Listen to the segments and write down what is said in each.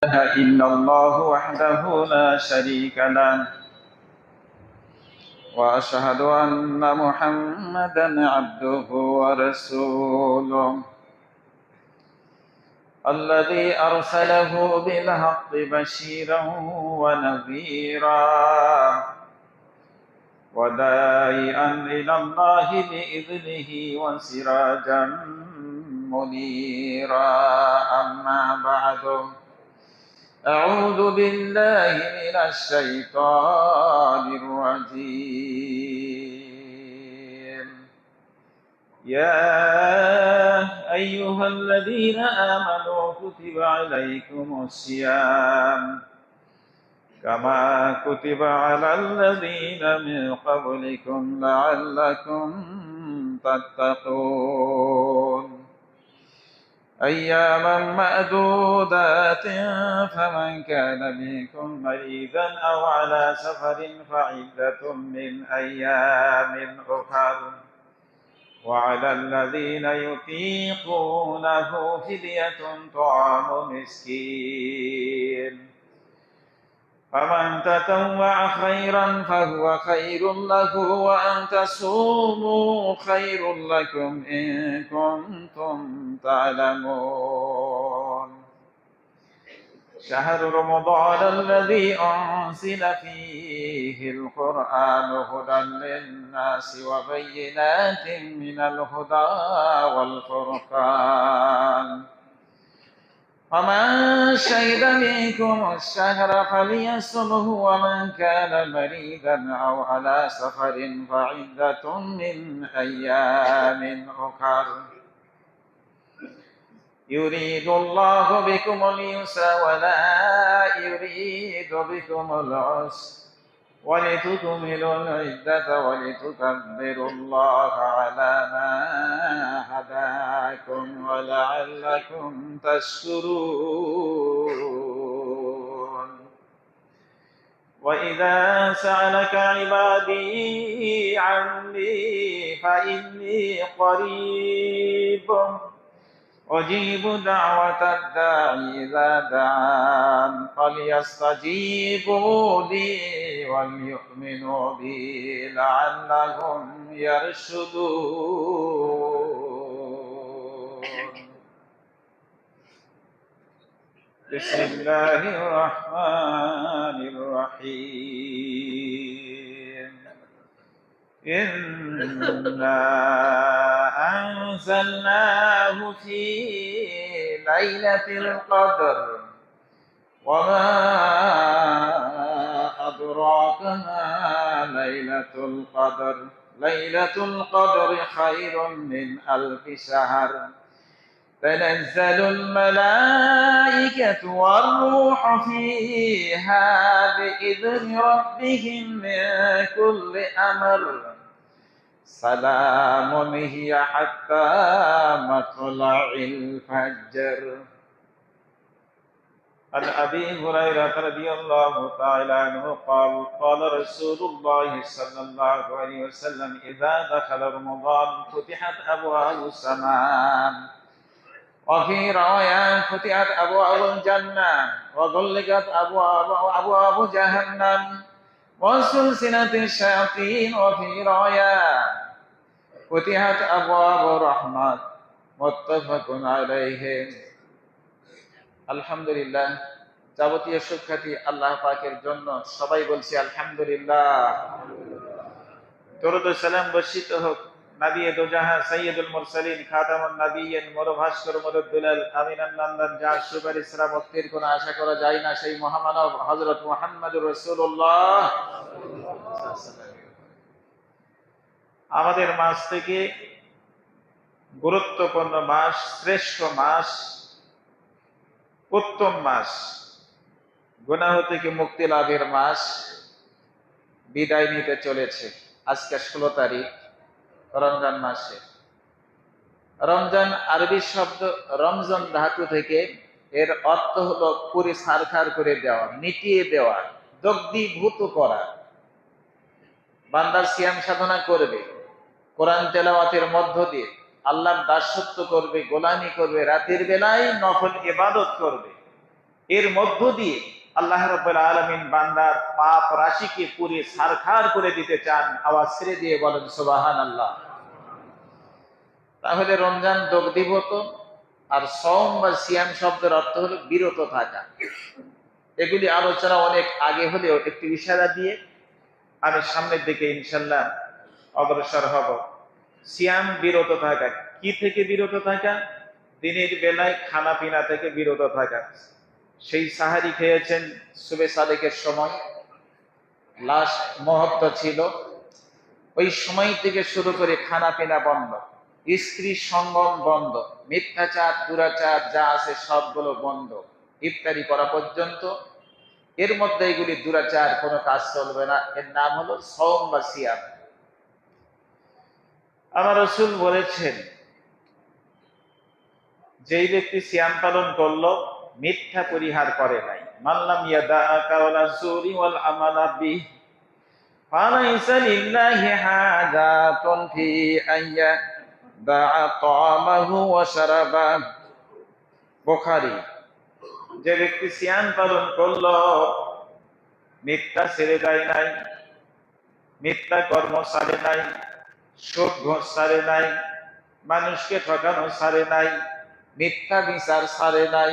إله إلا الله وحده لا شريك له وأشهد أن محمدا عبده ورسوله الذي أرسله بالحق بشيرا ونذيرا وداعيا إلى الله بإذنه وسراجا منيرا. أما بعد، أعوذ بالله من الشيطان الرجيم. يا أيها الذين آمنوا كتب عليكم الصيام كما كتب على الذين من قبلكم لعلكم تتقون. أياما معدودات، فمن كان منكم مريضا أو على سفر فعدة من أيام أخر، وعلى الذين يطيقونه فدية طعام مسكين، فمن تطوع خيرا فهو خير له، وأن تصوموا خير لكم إن كنتم تعلمون. شهر رمضان الذي أنزل فيه القرآن هدى للناس وبينات من الهدى والفرقان، فمن شهد منكم الشهر فليصمه، ومن كان مريضا أو على سفر فعدة من أيام أخر. يريد الله بكم اليسر ولا يريد بكم العسر، ولتكملوا العدة ولتكبروا الله على ما هداكم ولعلكم تشكرون. وإذا سألك عبادي عني فإني قريب أجيب دعوة الداعي إذا دعان، فليستجيبوا لي وليؤمنوا بي لعلهم يرشدون. بسم الله الرحمن الرحيم. إنا أنزلناه في ليلة القدر، وما أدراك ما ليلة القدر. ليلة القدر خير من 1000 شهر. تنزل الملائكة والروح فيها بإذن ربهم من كل أمر، سلام هي حتى مطلع الفجر. عن أبي هريرة رضي الله تعالى عنه قال قال رسول الله صلى الله عليه وسلم: إذا دخل رمضان فتحت أبواب السماء، وفي رواية فتحت أبواب الجنة، وغلقت أبواب جهنم، وسلسلة الشياطين، وفي رواية فتحت أبواب الرحمة. متفق عليه। আলহামদুলিল্লাহ, যাবতীয় সুখ্যাতি আল্লাহ পাকের জন্য। সবাই বলছি আলহামদুলিল্লাহ। দরুদ ও সালাম বর্ষিত হোক নবী দো জাহান সাইয়্যিদুল মুরসালিন খাতামুন নবিয়্যিন মুরভাস্কর মুরদ্দুলাল আমিনান নান্দান, যার সুপারিশ ছাড়া মুক্তির কোনো আশা করা যায় না, সেই মহামানব হযরত মুহাম্মদুর রাসূলুল্লাহ। আমাদের মাস থেকে গুরুত্বপূর্ণ মাস, শ্রেষ্ঠ মাস, উত্তম মাস, গুনাহ থেকে মুক্তি লাভের মাস বিদায় নিতে চলেছে। আজকে 16 তারিখ রমজান মাসে। রমজান আরবি শব্দ রমজান ধাতু থেকে, এর অর্থ হলো পুরি সারখার করে দেওয়া, মিটিয়ে দেওয়া, দগ্ধীভূত করা। বান্দার সিয়াম সাধনা করবে, কোরআন তেলাওয়াতের মধ্য দিয়ে আল্লাহর দাসত্ব করবে, গোলামি করবে, রাতের বেলায় নফল ইবাদত করবে, এর মধ্য দিয়ে আল্লাহ রাব্বুল আলামিন বান্দার পাপ রাশিকে পুরে ছারখার করে দিতে চান। আওয়াজ ছেড়ে দিয়ে বলেন সুবহানাল্লাহ। তাহলে রমজান যোগ দিব তো। আর সওম বা সিয়াম শব্দের অর্থ হলো বিরত থাকা। এগুলি আলোচনা অনেক আগে হলেও একটু ইশারা দিয়ে আমি সামনের দিকে ইনশাল্লাহ অগ্রসর হব। সিয়াম বিরত থাকা, কি থেকে বিরত থাকা? দিনের বেলায় খানা পিনা থেকে বিরত থাকা। সেই সাহারি খেয়েছেন সুবে সাদেকের সময়, লাস্ট মুহূর্ত ছিল, ওই সময় থেকে শুরু করে খানা পিনা বন্ধ, স্ত্রী সঙ্গম বন্ধ, মিথ্যাচার দুরাচার যা আছে সবগুলো বন্ধ, ইফতারি করা পর্যন্ত। এর মধ্যে এগুলি দুরাচার কোনো কাজ চলবে না। এর নাম হলো সওম বা সিয়াম। আমার রাসূল বলেছেন, যেই ব্যক্তি সিয়াম পালন করলো, মিথ্যা পরিহার করে নাই, মাল্লাম ইয়াদা কাওলা যুরি ওয়াল আমালা বিহি ফালাইসা লিল্লাহি হাজাতুন ফি আইয়া দা'a তা'মাহু ওয়া শারাবাহু। বুখারী। যে ব্যক্তি সিয়াম পালন করলো, মিথ্যা ছেড়ে যায় নাই, মিথ্যা কর্ম ছাড়ে নাই, সুদ ঘুষ ছাড়ে নাই, মানুষকে ঠকানো ছাড়ে নাই, মিথ্যা বিচার ছাড়ে নাই,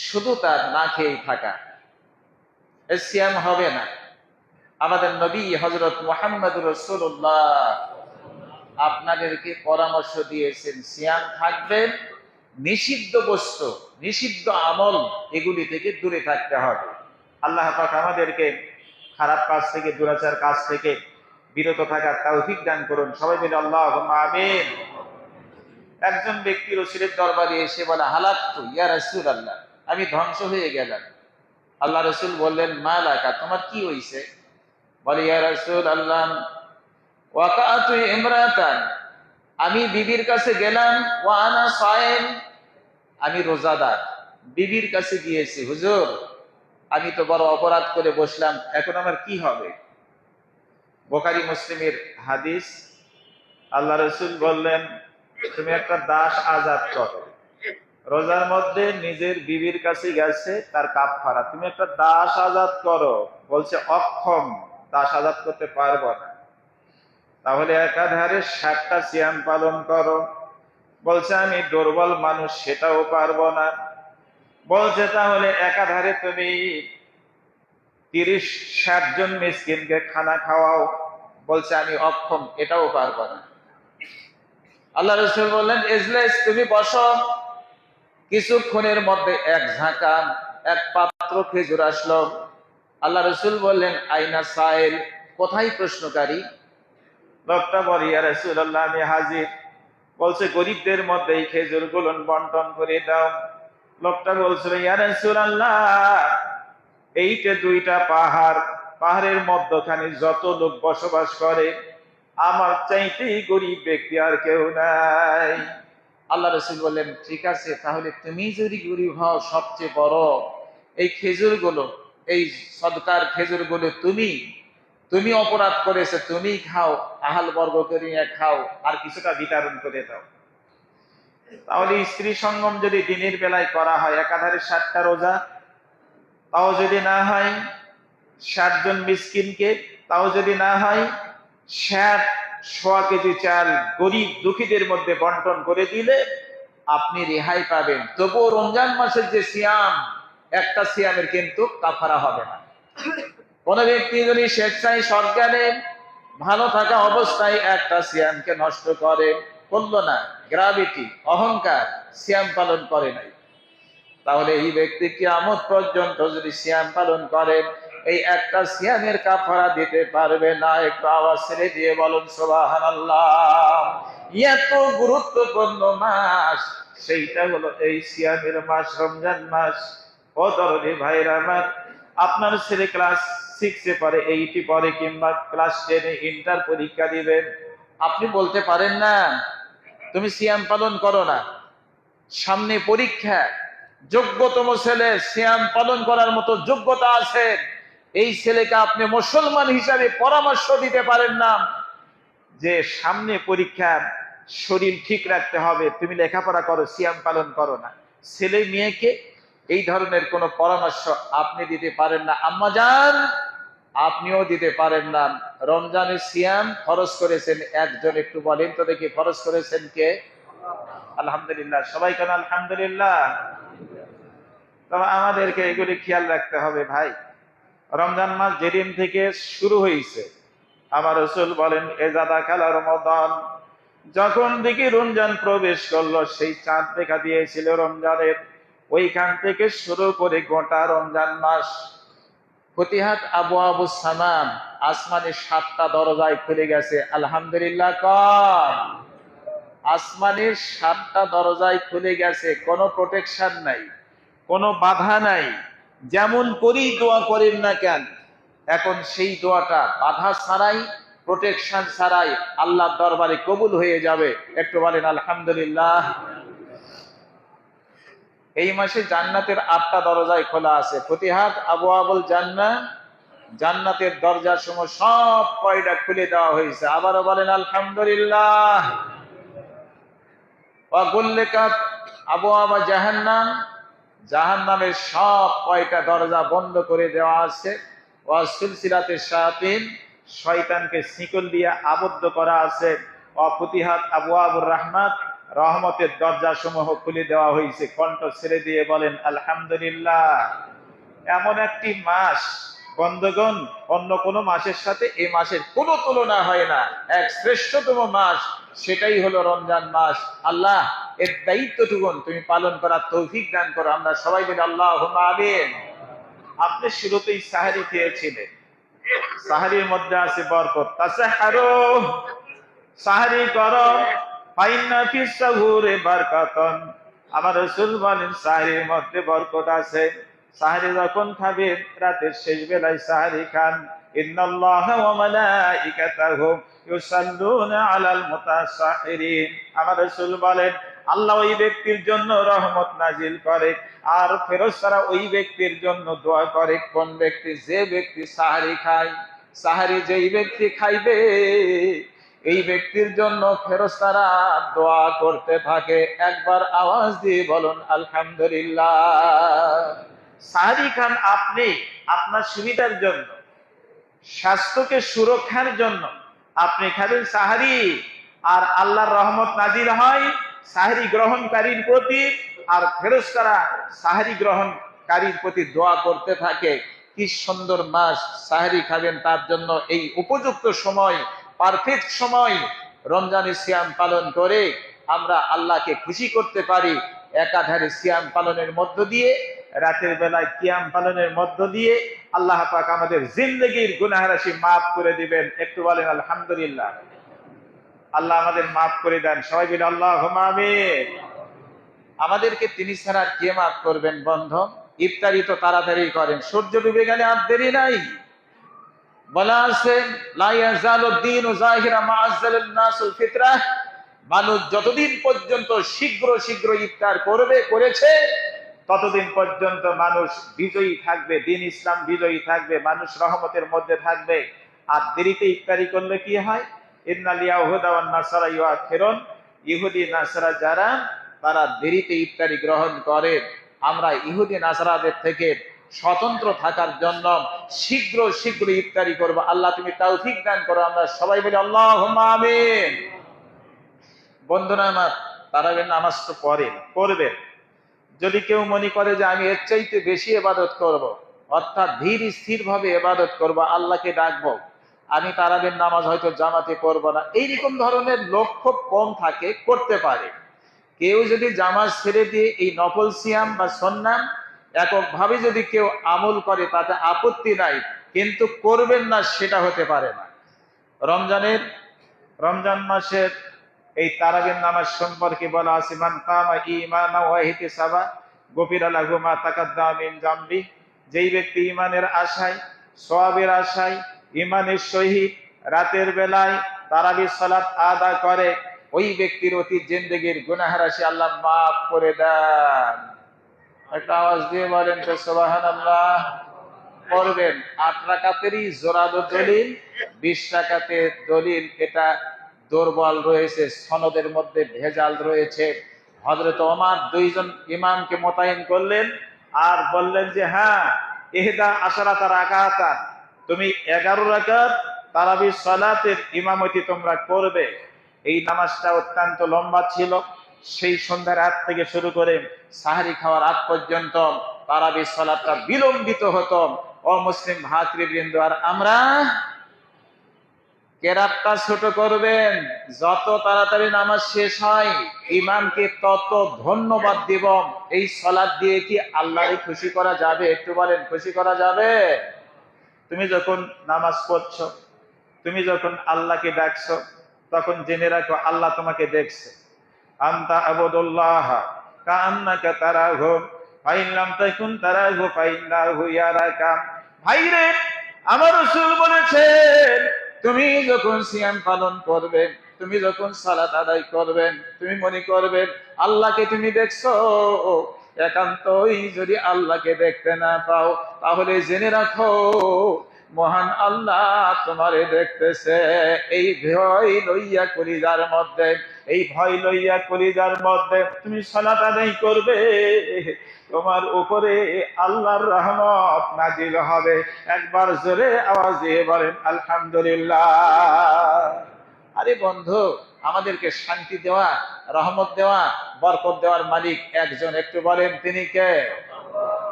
শুধু তার না খেয়েই থাকা, এ সিয়াম হবে না। আমাদের নবী হযরত মুহাম্মদুর রাসূলুল্লাহ আপনাদেরকে পরামর্শ দিয়েছেন, সিয়াম থাকবেন, নিষিদ্ধ বস্তু, নিষিদ্ধ আমল এগুলি থেকে দূরে থাকতে হবে। আল্লাহ পাক আমাদেরকে খারাপ কাজ থেকে, দুরাচার কাজ থেকে বিরত থাকার তৌফিক দান করুন। সবাই মিলে আল্লাহুম্মা আমিন। একজন ব্যক্তি রাসূলের দরবারে এসে বলে, হালাকতু ইয়া রাসূলুল্লাহ, আমি ধ্বংস হয়ে গেলাম। আল্লাহ রাসূল বললেন, মা লাকা, তোমার কি হইছে? বলে, ইয়া রাসূলুল্লাহ ওয়াকাতু ইমরাতান, আমি বিবির কাছে গেলাম, ওয়া আনা সায়েম, আমি রোজাদার, বিবির কাছে গিয়েছি, হুজুর আমি তো বড় অপরাধ করে বসলাম, এখন আমার কি হবে? বুখারী মুসলিমের হাদিস। আল্লাহ রাসূল বললেন, তুমি একটা দাস আজাদ করো। রোজার মধ্যে নিজের বিবির কাছে গেছে, তার কাফারা, তুমি একটা দাস আজাদ করো। বলছে অক্ষম, দাস আজাদ করতে পারবো না। তাহলে একাধারে 60টা সিয়াম পালন করো। বলছে আমি দুর্বল মানুষ, সেটাও পারবো না। বলছে তাহলে একাধারে তুমি 30-60 জন মিসকিনকে খানা খাওয়াও। বলছে আমি অক্ষম, এটাও পারবো না। আল্লাহ রাসূল বললেন, ইজলিস, তুমি বসো। কিছুক্ষণের মধ্যে এক ঝাঁকা, এক পাত্র খেজুর আসলো। আল্লাহ রাসূল বললেন, আইনা সাইল, কোথায় প্রশ্নকারী? লোকটা বলে, ইয়া রাসূলুল্লাহ আমি হাজির। বলছে, গরিবদের মধ্যে এই খেজুরগুলো বন্টন করে দাও। লোকটা বলছিল, ইয়া রাসূলুল্লাহ এইটা 2টা পাহাড়, পাহাড়ের মধ্যখানে যত লোক বসবাস করে, আমার চাইতেই গরিব ব্যক্তি আর কেউ নাই। আল্লাহ রাসূল বললেন, ঠিক আছে, তাহলে তুমি যদি গরিব হও সবচেয়ে বড়, এই খেজুরগুলো, এই সদকার খেজুরগুলো তুমি অপরাধ করেছে, তুমি খাও, আহাল বর্গকে নিয়ে খাও, আর কিছুটা বিতরণ করে দাও। তাহলে স্ত্রী সঙ্গম যদি দিনের বেলায় করা হয়, একাধারে 60টা রোজা, তাও যদি না হয় 60 জন মিসকিনকে, তাও যদি না হয় 1.5 কেজি চাল গরিব দুঃখীদের মধ্যে বন্টন করে দিলে আপনি রেহাই পাবেন। তবুও রমজান মাসের যে সিয়াম, একটা সিয়ামের কিন্তু কাফারা হবে না। কোন ব্যক্তি যদি স্বেচ্ছায় সজ্ঞানে ভালো থাকা অবস্থায় একটা সিয়ামকে নষ্ট করে, করলো না, গ্র্যাভিটি, অহংকার, সিয়াম পালন করে নাই, তাহলে এই ব্যক্তি কিয়ামত পর্যন্ত যদি সিয়াম পালন করে, এই একটা সিয়ামের কাফারা দিতে পারবে না। একটু আওয়াজ ছেড়ে দিয়ে বলুন সুবহানাল্লাহ। এত গুরুত্বপূর্ণ মাস, সেইটা হলো এই সিয়ামের মাস, রমজান মাস। ও দরদি ভাইরা আমার, আপনার ছেলে ক্লাস 6-এ পড়ে, 8-এ পড়ে, কিংবা ক্লাস 10-এ ইন্টার পরীক্ষা দিবেন। আপনি বলতে পারেন না তুমি সিয়াম পালন করো না, সামনে পরীক্ষা, যোগ্যতম ছেলে, সিয়াম পালন করার মতো যোগ্যতা আছে, এই ছেলেকে আপনি মুসলমান হিসাবে পরামর্শ দিতে পারেন না যে সামনে পরীক্ষা, শরীর ঠিক রাখতে হবে, তুমি লেখাপড়া করো, সিয়াম পালন করো না। ছেলে মেয়েকে এই ধরনের কোনো পরামর্শ আপনি দিতে পারেন না আম্মাজান, আপনিও দিতে পারেন না। রমজানের সিয়াম ফরজ করেছেন একজন, একটু বলেন তো দেখি ফরজ করেছেন কে? আলহামদুলিল্লাহ, সবাই কেন আলহামদুলিল্লাহ। তবে আমাদেরকে এগুলি খেয়াল রাখতে হবে ভাই। রমজান মাস যেদিন থেকে শুরু হয়েছে, আমার রাসূল বলেন এজাদা খালা রমাদান, যখন থেকে রমজান প্রবেশ করলো, সেই চাঁদ দেখা দিয়েছিল রমজানের, ওইখান থেকে শুরু করে গোটা রমজান মাস ফতিহাত আবওয়াবুস সামাম, আসমানের 7টা দরজায় খুলে গেছে। আলহামদুলিল্লাহ কর। আসমানের 7টা দরজায় খুলে গেছে, কোনো প্রোটেকশন নাই, কোনো বাধা নাই। যেমন করেই দোয়া করেন না কেন, এখন সেই দোয়াটা বাধা ছাড়াই, প্রোটেকশন ছাড়াই আল্লাহর দরবারে কবুল হয়ে যাবে। একটু বলেন আলহামদুলিল্লাহ। এই মাসে জান্নাতের 8টা দরজায় খোলা আছে। ফতিহাত আবওয়াবুল জান্নাহ, জান্নাতের দরজা সমূহ সব কয়টা খুলে দেওয়া হয়েছে। আবারও বলেন আলহামদুলিল্লাহ। ওয়া গুল্লিকাত আবওয়াবা জাহান্নাম, জাহান্নামের সব কয়টা দরজা বন্ধ করে দেওয়া আছে। ওয়া সিলসিলাতে শায়াতিন, শয়তানকে শিকল দিয়ে আবদ্ধ করা আছে। ওয়া ফুতিহাত আবওয়াবুর রাহমাত, রহমতের দরজা সমূহ খুলে দেওয়া হয়েছে। কণ্ঠ ছেড়ে দিয়ে বলেন আলহামদুলিল্লাহ। এমন একটি মাস বন্ধুগণ, অন্য কোন মাসের সাথে এই মাসের কোনো তুলনা হয় না। এক শ্রেষ্ঠতম মাস, সেটাই হলো রমজান মাস। আল্লাহ এর দায়িত্বটুকু তুমি পালন করার তৌফিক দান করো। আমরা সবাই বলি আল্লাহুম্মা আমিন। আপনি শুরুতেই সাহারি খেয়েছিলেন, সাহারির মধ্যে আছে বরকত। তাসাহারু, সাহারি করো, ফাইন্না ফিস সাহুরি বারকাতুন। আমার রাসূল বলেন সাহারির মধ্যে বরকত আছে। সাহারি যখন খাবেন, রাতের শেষ বেলায় সাহারি খান। ইন্নাল্লাহা ওয়া মালাইকাতাহু ইউসাল্লুনা আলাল মুতাসাহিরিন। আমার রাসূল বলেন আল্লাহ ওই ব্যক্তির জন্য রহমত নাজিল করে, আর ফেরেশতারা ওই ব্যক্তির জন্য দোয়া করে। কোন ব্যক্তি? যে ব্যক্তি সাহারি খায়। সাহারি যেই ব্যক্তি খাইবে, এই ব্যক্তির জন্য ফেরেশতারা দোয়া করতে থাকে। একবার আওয়াজ দিয়ে বলুন আলহামদুলিল্লাহ। সাহারি খান আপনি আপনার সুবিধার জন্য, স্বাস্থ্যকে সুরক্ষার জন্য আপনি খাবেন সাহারি, আর আল্লাহর রহমত নাজিল হয় সাহারি গ্রহণকারীর প্রতি, আর ফেরেশতারা সাহারি গ্রহণকারীর প্রতি দোয়া করতে থাকে। কি সুন্দর মাস! সাহারি খাবেন তার জন্য এই উপযুক্ত সময়, পারফেক্ট সময়। রমজানের সিয়াম পালন করে আমরা আল্লাহকে খুশি করতে পারি। একাধারে সিয়াম পালনের মধ্য দিয়ে, রাতের বেলায় কিয়াম পালনের মধ্য দিয়ে আল্লাহ পাক আমাদের জিন্দেগির গুনাহ রাশি মাফ করে দিবেন। একটু বলেন আলহামদুলিল্লাহ। আল্লাহ আমাদের মাফ করে দেন, সবাই বলে আল্লাহুম্মা আমিন। আমাদেরকে তিনি ছাড়া আর কে মাফ করবেন? বন্ধ, ইফতারি তো তাড়াতাড়ি করেন, সূর্য ডুবে গেলে আর দেরি নাই। বলা আছে লা ইয়াজালুদ দীনু যাহিরা মা আযালান নাসুল ফিতরাহ, মানুষ যতদিন পর্যন্ত শীঘ্র শীঘ্র ইফতার করেছে, ততদিন পর্যন্ত মানুষ বিজয়ী থাকবে, দিন ইসলাম বিজয়ী থাকবে, মানুষ রহমতের মধ্যে থাকবে। আর দেরিতে ইফতারি করলে কি হয়? ইন্নাল ইয়াহুদা ওয়ান নাসারা ইউআখিরুন, ইহুদি নাসারা যারা, তারা দেরিতে ইফতারি গ্রহণ করে। আমরা ইহুদি নাসারাদের থেকে স্বতন্ত্র থাকার জন্য শীঘ্র শীঘ্র ইফতারি করব। আল্লাহ তুমি তৌফিক দান করো। আমরা সবাই বলি আল্লাহুম্মা আমিন। বন্ধুরা আমার, তারাবির নামাজ তো পড়বেন। যদি কেউ মনে করে যে আমি এর চাইতে বেশি ইবাদত করব, অর্থাৎ ধীর স্থির ভাবে ইবাদত করব, আল্লাহকে ডাকবো, আমি তারাবির নামাজ হয়তো জামাতে পড়বো না, এইরকম ধরনের লক্ষ্য কম থাকে, করতে পারে। কেউ যদি জামাত ছেড়ে দিয়ে এই নফল সিয়াম বা সুন্নাত এককভাবে যদি কেউ আমল করে, তাতে আপত্তি নাই, কিন্তু করবেন না সেটা হতে পারে না। রমজান মাসের এই তারাবির নামাজ সম্পর্কে বলা আছে মান কামা ঈমানান ওয়া ইহতিসাবা গুফিরা লাহু মা তাকাদ্দামা মিন যামবি। যেই ব্যক্তি ঈমানের আশায়, সওয়াবের আশায়, ঈমানের সহিত রাতের বেলায় তারাবি সালাত আদা করে, ওই ব্যক্তির অতীত জিন্দেগীর গুনাহ রাশি আল্লাহ মাফ করে দেন। একটা আওয়াজ দিয়ে বলেন তো সুবহানাল্লাহ। পড়বেন 8 রাকাতেরই জোরালো দলিল, 20 রাকাতের দলিল এটা দুর্বল রয়েছে, সনদের মধ্যে ভেজাল রয়েছে। হযরত ওমর 2 জন ইমামকে মোতায়েন করলেন, আর বললেন যে হ্যাঁ, ইহদা আশারাতা রাকাতান, তুমি 11 রাকাত তারাবি সালাতের ইমামতি তোমরা করবে। এই নামাজটা অত্যন্ত লম্বা ছিল। সেই সন্ধ্যার রাত থেকে শুরু করে সাহারি খাওয়ার আগ পর্যন্ত তারাবি সালাতটা বিলম্বিত হতো। অমুসলিম ভাতৃবৃন্দ, আর আমরা কেরাতটা ছোট করবেন, যত তাড়াতাড়ি নামাজ শেষ হয় ইমামকে তত ধন্যবাদ দিব। এই সালাত দিয়ে কি আল্লাহকে খুশি করা যাবে? একটু বলেন, খুশি করা যাবে? তুমি যখন নামাজ পড়ছো, তুমি যখন আল্লাহকে ডাকছো, তখন জেনে রাখো আল্লাহ তোমাকে দেখছে। আনতা আবুদুল্লাহ কাআন্নাকা তারাহু ফাইন লাম তাকুন তারাহু ফাইন্নাহু ইয়ারাকা। ভাইরে, আমার রাসূল বলেছেন, তুমি যখন সিয়াম পালন করবে, তুমি যখন সালাত আদায় করবেন, তুমি মনে করবেন আল্লাহকে তুমি দেখছো। একান্তই যদি আল্লাহকে দেখতে না পাও, তাহলে জেনে রাখো মহান আল্লাহ তোমারে দেখতেছে। এই ভয় লইয়া কলিজার মধ্যে, এই ভয় লইয়া কলিজার মধ্যে তুমি সালাত আদায় করবে, তোমার উপরে আল্লাহর রহমত নাজিল হবে। একবার জোরে আওয়াজ দিয়ে বলেন আলহামদুলিল্লাহ। আরে বন্ধু, আমাদেরকে শান্তি দেওয়া, রহমত দেওয়া, বরকত দেওয়ার মালিক একজন, একটু বলেন তিনি কে?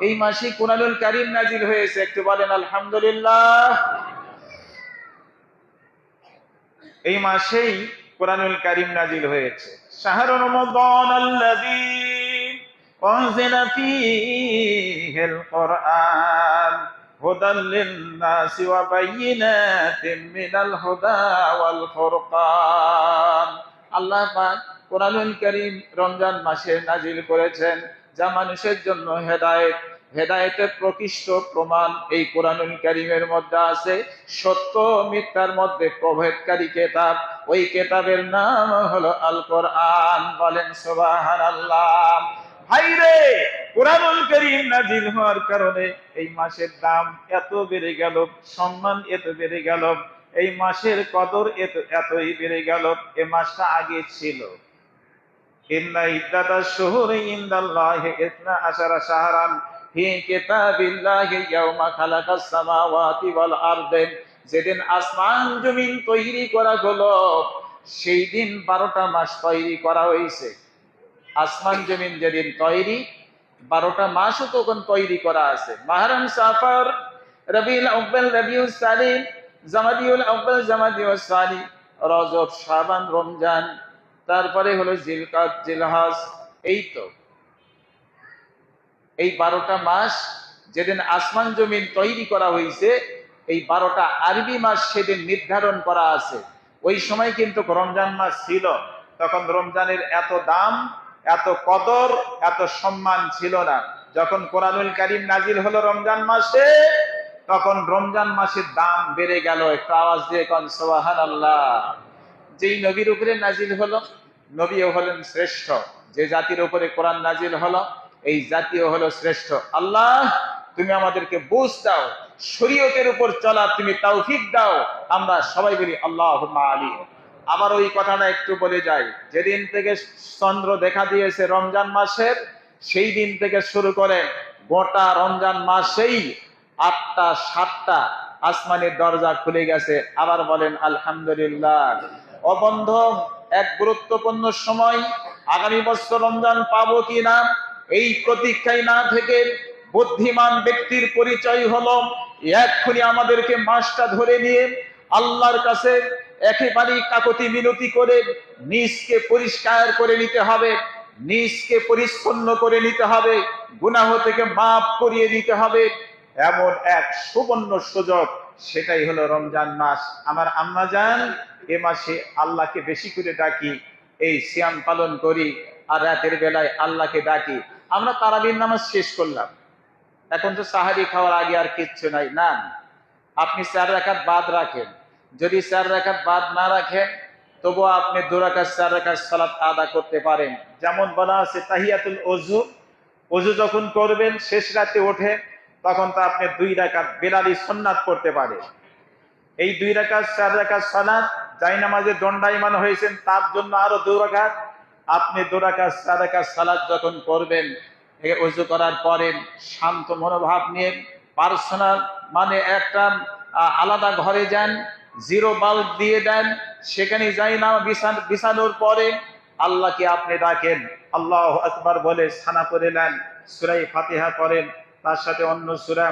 এই মাসে কুরআনুল কারীম নাজিল হয়েছে, একটু বলেন আলহামদুলিল্লাহ। এই মাসেই কুরআনুল কারীম নাজিল হয়েছে। শাহরুর রমাদানাল্লাযী উনজিলা ফীহিল কুরআন হুদাল লিন-নাসি ওয়া বায়িনাতিন মিনাল হুদা ওয়াল ফুরকান। আল্লাহ পাক কুরআনুল কারীম রমজান মাসে নাজিল করেছেন, যা মানুষের জন্য হেদায়েত, হেদায়েতের প্রকৃষ্ট প্রমাণ এই কুরআনুল কারীমের মধ্যে আছে। সত্য মিথ্যার মধ্যে প্রভেদকারী কিতাব, ওই কিতাবের নাম হলো আল কোরআন। বলেন সুবহানাল্লাহ। ভাইরে, কুরআনুল কারীম নাজিল হওয়ার কারণে এই মাসের দাম এত বেড়ে গেল, সম্মান এত বেড়ে গেল, এই মাসের কদর এতই বেড়ে গেল। এই মাসটা আগে ছিল ইন্না ইদ্দাতাশ শুহুরি ইনদাল্লাহি 12 শাহরান ফি কিতাবিল্লাহি ইয়াওমা খালাকাস সামাওয়াতি ওয়াল আরদ। যেদিন আসমান জমিন তৈরি করা হলো, সেই দিন 12টা মাস তৈরি করা হয়েছে। আসমান জমিন যেদিন তৈরি, 12টা মাসও তখন তৈরি করা আছে। মুহররম, সাফর, রবিউল আউয়াল, রবিউল সানি, জামাদিউল আউয়াল, জামাদিউল সানি, রজব, শাবান, রমজান, তারপরে হলো জিলকাদ, জিলহজ। এই তো এই 12টা মাস যেদিন আসমান জমিন তৈরি করা হয়েছে, এই 12টা আরবি মাস সেদিন নির্ধারণ করা আছে। ওই সময় কিন্তু রমজান মাস ছিল, তখন রমজানের এত দাম, এত কদর, এত সম্মান ছিল না। যখন কোরআনুল কারীম নাজিল হলো রমজান মাসে, তখন রমজান মাসের দাম বেড়ে গেল। একটু আওয়াজ দিয়ে কোন সুবহানাল্লাহ। যেই নবীর উপরে নাজিল হলো, নবীও হলেন শ্রেষ্ঠ। যে জাতির উপরে কোরআন নাজিল হলো, এই জাতীয় হলো শ্রেষ্ঠ। আল্লাহ, তুমি আমাদেরকে বুঝ দাও, শরীয়তের উপর চলা তুমি তৌফিক দাও। আমরা সবাই বলি আল্লাহুম্মা আমিন। আমার ওই কথাটা একটু বলে যাই। যেদিন থেকে চন্দ্র দেখা দিয়েছে রমজান মাসের, সেই দিন থেকে শুরু করে গোটা রমজান মাসেই 8টা 7টা আসমানের দরজা খুলে গেছে। আবার বলেন আলহামদুলিল্লাহ। ও বন্ধু, এক গুরুত্বপূর্ণ সময়, আগামী বছর রমজান পাবো কিনা এই প্রতীক্ষায় না থেকে বুদ্ধিমান ব্যক্তির পরিচয় হলো এক্ষুনি আমাদেরকে মাসটা ধরে নিয়ে আল্লাহর কাছে একেবারেই কাকুতি মিনতি করে নিজকে পরিষ্কার করে নিতে হবে, নিজকে পরিচ্ছন্ন করে নিতে হবে, গুনাহ থেকে মাফ করিয়ে দিতে হবে। এমন এক সুবর্ণ সুযোগ, সেটাই হলো রমজান মাস। আমার আম্মা জান এ মাসে আল্লাহকে বেশি করে ডাকি, এই সিয়াম পালন করি, আর রাতের বেলায় আল্লাহকে ডাকি। আমরা তারাবির নামাজ শেষ করলাম, এখন তো সাহারি খাওয়ার আগে আর কিচ্ছু নাই। না, আপনি 4 রাকাত বাদ রাখেন, যদি 4 রাকাত বাদ না রাখেন, তবুও আপনি 2 রাকাত 4 রাকাত সালাত আদা করতে পারেন। যেমন বলা আছে তাহিয়াতুল ওযু, ওযু যখন করবেন শেষ রাতে ওঠে, তখন তো আপনি 2 রাকাত বেলালি সুন্নাত করতে পারেন। এই 2 রাকাত 4 রাকাত সালাত, যাই নামাজে দণ্ডায়মান হয়েছেন তার জন্য আরো 2 রাকাত। আপনি 2 রাকাত 4 রাকাত সালাত যখন করবেন, ওযু করার পরে শান্ত মনোভাব নিয়ে পার্সোনাল মানে একটা আলাদা ঘরে যান, জিরো বাল্ব দিয়ে দেন, সেখানে যাই না বিছানোর পরে আল্লাহকে আপনি ডাকেন, আল্লাহু আকবার বলে সানা করে নেন, সূরা ফাতিহা পড়েন, তার সাথে অন্য সূরা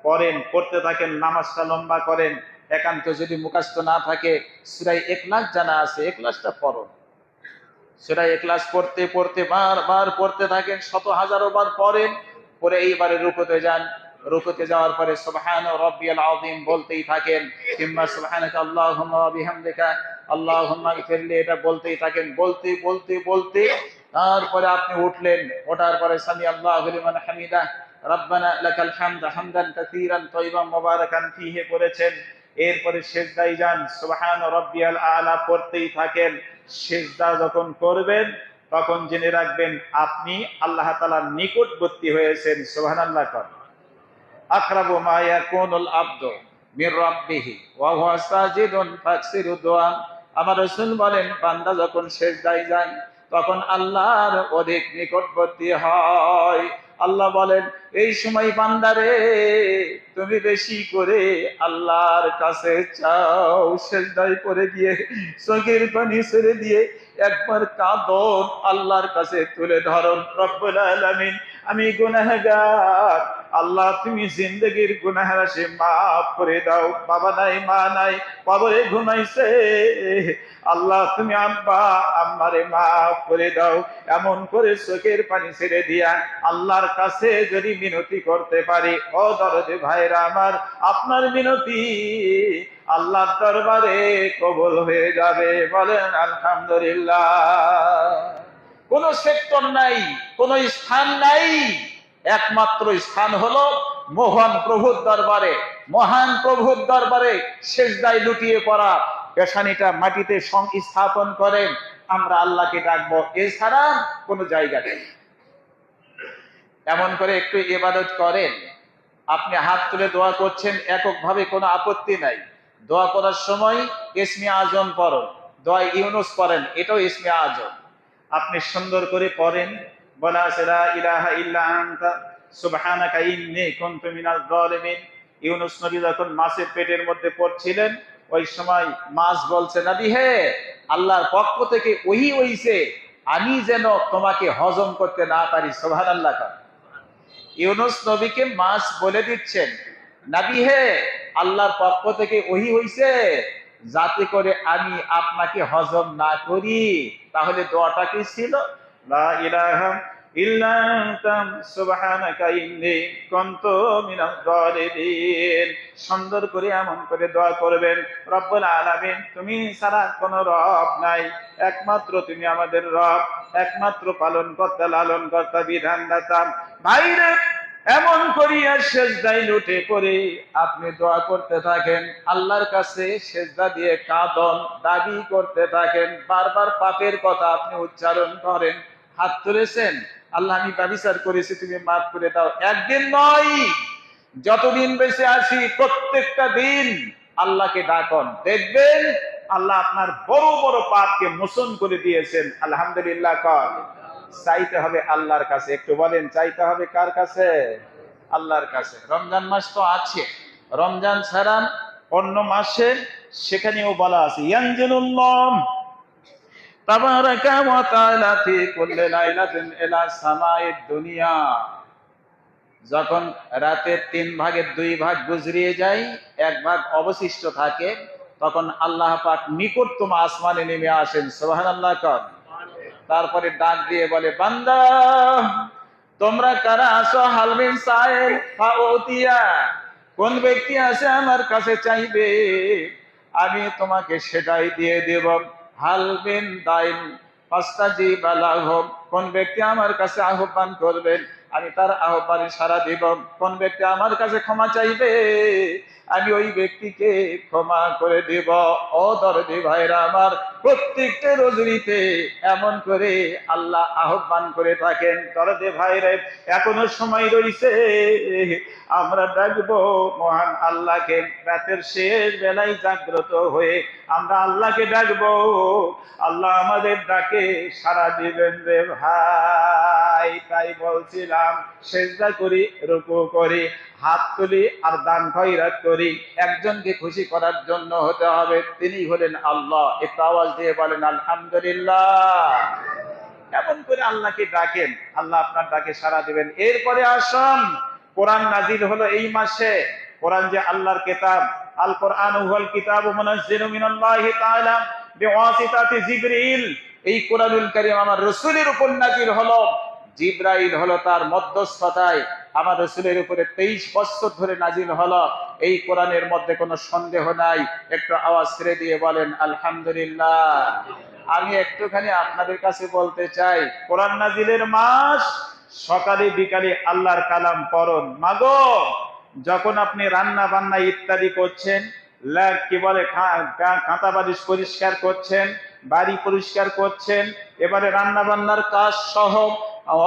পড়েন, পড়তে থাকেন, নামাজটা লম্বা করেন। একান্ত যদি মুখস্থ না থাকে সূরা ইখলাস জানা আছে, ইখলাসটা পড়ুন। সূরা ইখলাস পড়তে পড়তে বারবার পড়তে থাকেন, শত হাজারো বার পড়েন, পরে এইবারে রুকুতে যান। রুকুতে যাওয়ার পরে সুবহান রাব্বিয়াল আযীম বলতেই থাকেন, কিংবা সুবহানাকা আল্লাহুম্মা ওয়া বিহামদিকা আল্লাহুম্মা ইগফিরলি, এটা বলতেই থাকেন। বলতে বলতে বলতে তারপরে আপনি উঠলেন, ওঠার পরে সামি আল্লাহু লিমান হামিদা রাব্বানা লাকাল হামদ হামদান কাসীরান তাইয়িবান মুবারাকান ফীহি পড়েছেন। এরপরে সিজদায় যান, সুবহান রাব্বিয়াল আলা পড়তেই থাকেন। সিজদা যখন করবেন তখন জেনে রাখবেন আপনি আল্লাহ তাআলার নিকটবর্তী হয়েছেন। সুবহানাল্লাহ। আকরাবু মা ইয়াকুনুল আবদু মির রাব্বিহি ওয়া হুয়া সাজিদুন ফাকসিরু দুআ। আমার রাসূল বলেন, বান্দা যখন সিজদায় যায় তখন আল্লাহর অধিক নিকটবর্তী হয়। আল্লাহ বলেন, এই সময় বান্দারে তুমি বেশি করে আল্লাহর কাছে চাও। সিজদায় পড়ে গিয়ে চোখের পানি ছেড়ে দিয়ে একবার কাঁদন, আল্লাহর কাছে তুলে ধরুন, রব্বুল আলামিন আমি গুনাহগার, আল্লাহ তুমি জিন্দেগির গুনাহ রাশি মাফ করে দাও। বাবা নাই, মা নাই, কবরে ঘুমাইছে, আল্লাহ তুমি আব্বা আম্মারে মাফ করে দাও। এমন করে চোখের পানি ছেড়ে দিয়া আল্লাহর কাছে যদি মিনতি করতে পারি, ও দরদে ভাইরা আমার, আপনার মিনতি আল্লাহর দরবারে কবুল হয়ে যাবে। বলেন আলহামদুলিল্লাহ। কোন সেক্টর নাই, কোন স্থান নাই, একমাত্র স্থান হলো মহান প্রভুর দরবারে। মহান প্রভুর দরবারে সিজদায় লুটিয়ে পড়া, পেশানিটা মাটিতে সংস্থাপন করেন, আমরা আল্লাহকে ডাকবো, এছাড়া কোনো জায়গা নেই। এমন করে একটু ইবাদত করেন, আপনি হাত তুলে দোয়া করছেন এককভাবে, কোনো আপত্তি নাই। দোয়া করার সময় ইসমে আজম পড়ুন, দোয়া ইউনুস পড়েন, এটাও ইসমে আজম। আপনি সুন্দর করে পড়েন, বলা লা ইলাহা ইল্লা আনতা সুবহানাকা ইন্নী কুনতু মিনাজ জালিমিন। ইউনুস নবী যখন মাছের পেটের মধ্যে পড়ছিলেন, ওই সময় মাছ বলছে, নবী হে, আল্লাহর পক্ষ থেকে ওহী হইছে, আমি যেন তোমাকে হজম করতে না পারি। সুবহানাল্লাহ। ইউনুস নবীকে মাছ বলে দিচ্ছেন, নবী হে, আল্লাহর পক্ষ থেকে ওহী হইছে, যাতে করে আমি আপনাকে হজম না করি। তাহলে দোয়াটা কি ছিল? লা ইলাহা ইল্লা আনতা সুবহানাকা ইন্নী কুনতু মিনাজ জালিমিন। সুন্দর করে এমন করে দোয়া করবেন, রব্বুল আলামিন তুমি ছাড়া কোনো রব নাই, একমাত্র তুমি আমাদের রব, একমাত্র পালনকর্তা, লালনকর্তা, বিধানদাতা। ভাইরে, এমন করিয়া সিজদায় লুটে পড়ে আপনি দোয়া করতে থাকেন, আল্লাহর কাছে সিজদা দিয়ে কাঁদন, দাবি করতে থাকেন, বারবার পাপের কথা আপনি উচ্চারণ করেন। হাত তুলেছেন, আল্লাহ আমি ব্যভিচার করেছি, তুমি মাফ করে দাও। একদিন নয়, যতদিন বেঁচে আছি প্রত্যেকটা দিন আল্লাহকে ডাকন, দেখবেন আল্লাহ আপনার বড় বড় পাপকে মোচন করে দিয়েছেন। আলহামদুলিল্লাহ কর। চাইতে হবে আল্লাহর কাছে, একটু বলেন, চাইতে হবে কার কাছে? আল্লাহর কাছে। রমজান মাস তো আছে, রমজান ছাড়া অন্য মাসে সেখানেও বলা আছে, ইয়ানজিলুল্লাহ তাবারাকা ওয়া তাআলা ফি কুল্লি লাইলাতিন ইলা সামাইদ দুনিয়া। যখন রাতের 3 ভাগের 2 ভাগ গুজরিয়ে যায়, 1 ভাগ অবশিষ্ট থাকে, তখন আল্লাহ পাক নিকটতম আসমানে নেমে আসেন। সুবহানাল্লাহ কর। তারপরে ডাক দিয়ে বলে, বান্দা তোমরা কারা আছো? হালমিন সাইল ফাউতিয়া, কোন ব্যক্তি আছে আমার কাছে চাইবে, আমি তোমাকে সেটাই দিয়ে দেব। হালমিন দাইন ফাস্তাজিবা লাহুম, কোন ব্যক্তি আমার কাছে আহ্বান করবেন, আমি তার আহ্বানে সাড়া দিব। কোন ব্যক্তি আমার কাছে ক্ষমা চাইবে, আমি ওই ব্যক্তিকে ক্ষমা করে দেব। ও দরদি ভাইরা আমার, প্রত্যেকটা রজনীতে এমন করে আল্লাহ আহ্বান করে থাকেন। দরদি ভাইরা, এখনো সময় রয়েছে, আমরা ডাকবো মহান আল্লাহকে। রাতের শেষ বেলায় জাগ্রত হয়ে আমরা আল্লাহকে ডাকবো, আল্লাহ আমাদের ডাকে সাড়া দিবেন রে ভাই। তাই বলছিলাম সেজদা করি, রুকু করি, হাত তুলি আর দান খয়রাত করি, একজনকে খুশি করার জন্য হতে হবে, তিনি হলেন আল্লাহ। একটু আওয়াজ দিয়ে বলেন আলহামদুলিল্লাহ। এমন করে আল্লাহকে ডাকেন, আল্লাহ আপনার ডাকে সাড়া দিবেন। এরপরে আসুন, কোরআন নাজিল হলো এই মাসে। কোরআন যে আল্লাহর কিতাব, আল কোরআন হুয়াল কিতাবু মুনাজ্জিলু মিনাল্লাহি তাআলা বিওয়াসিতাতি জিবরিল। এই কোরআনুল কারীম আমার রাসূলের উপর নাজিল হলো, জিবরাইল হলো তার মধ্যস্থতায় আমার রাসূলের উপরে 23 বছর ধরে নাজিল হলো। এই কোরআনের মধ্যে কোনো সন্দেহ নাই। একটু আওয়াজ ছেড়ে দিয়ে বলেন আলহামদুলিল্লাহ। আমি একটুখানি আপনাদের কাছে বলতে চাই, কোরআন নাজিলের মাস, সকালে বিকালে আল্লাহর কালাম পড়ুন। মাগো, যখন আপনি রান্না বান্না ইত্যাদি করছেন, কি বলে কাঁথা বালিশ পরিষ্কার করছেন, বাড়ি পরিষ্কার করছেন, এবারে রান্না বান্নার কাজ সহ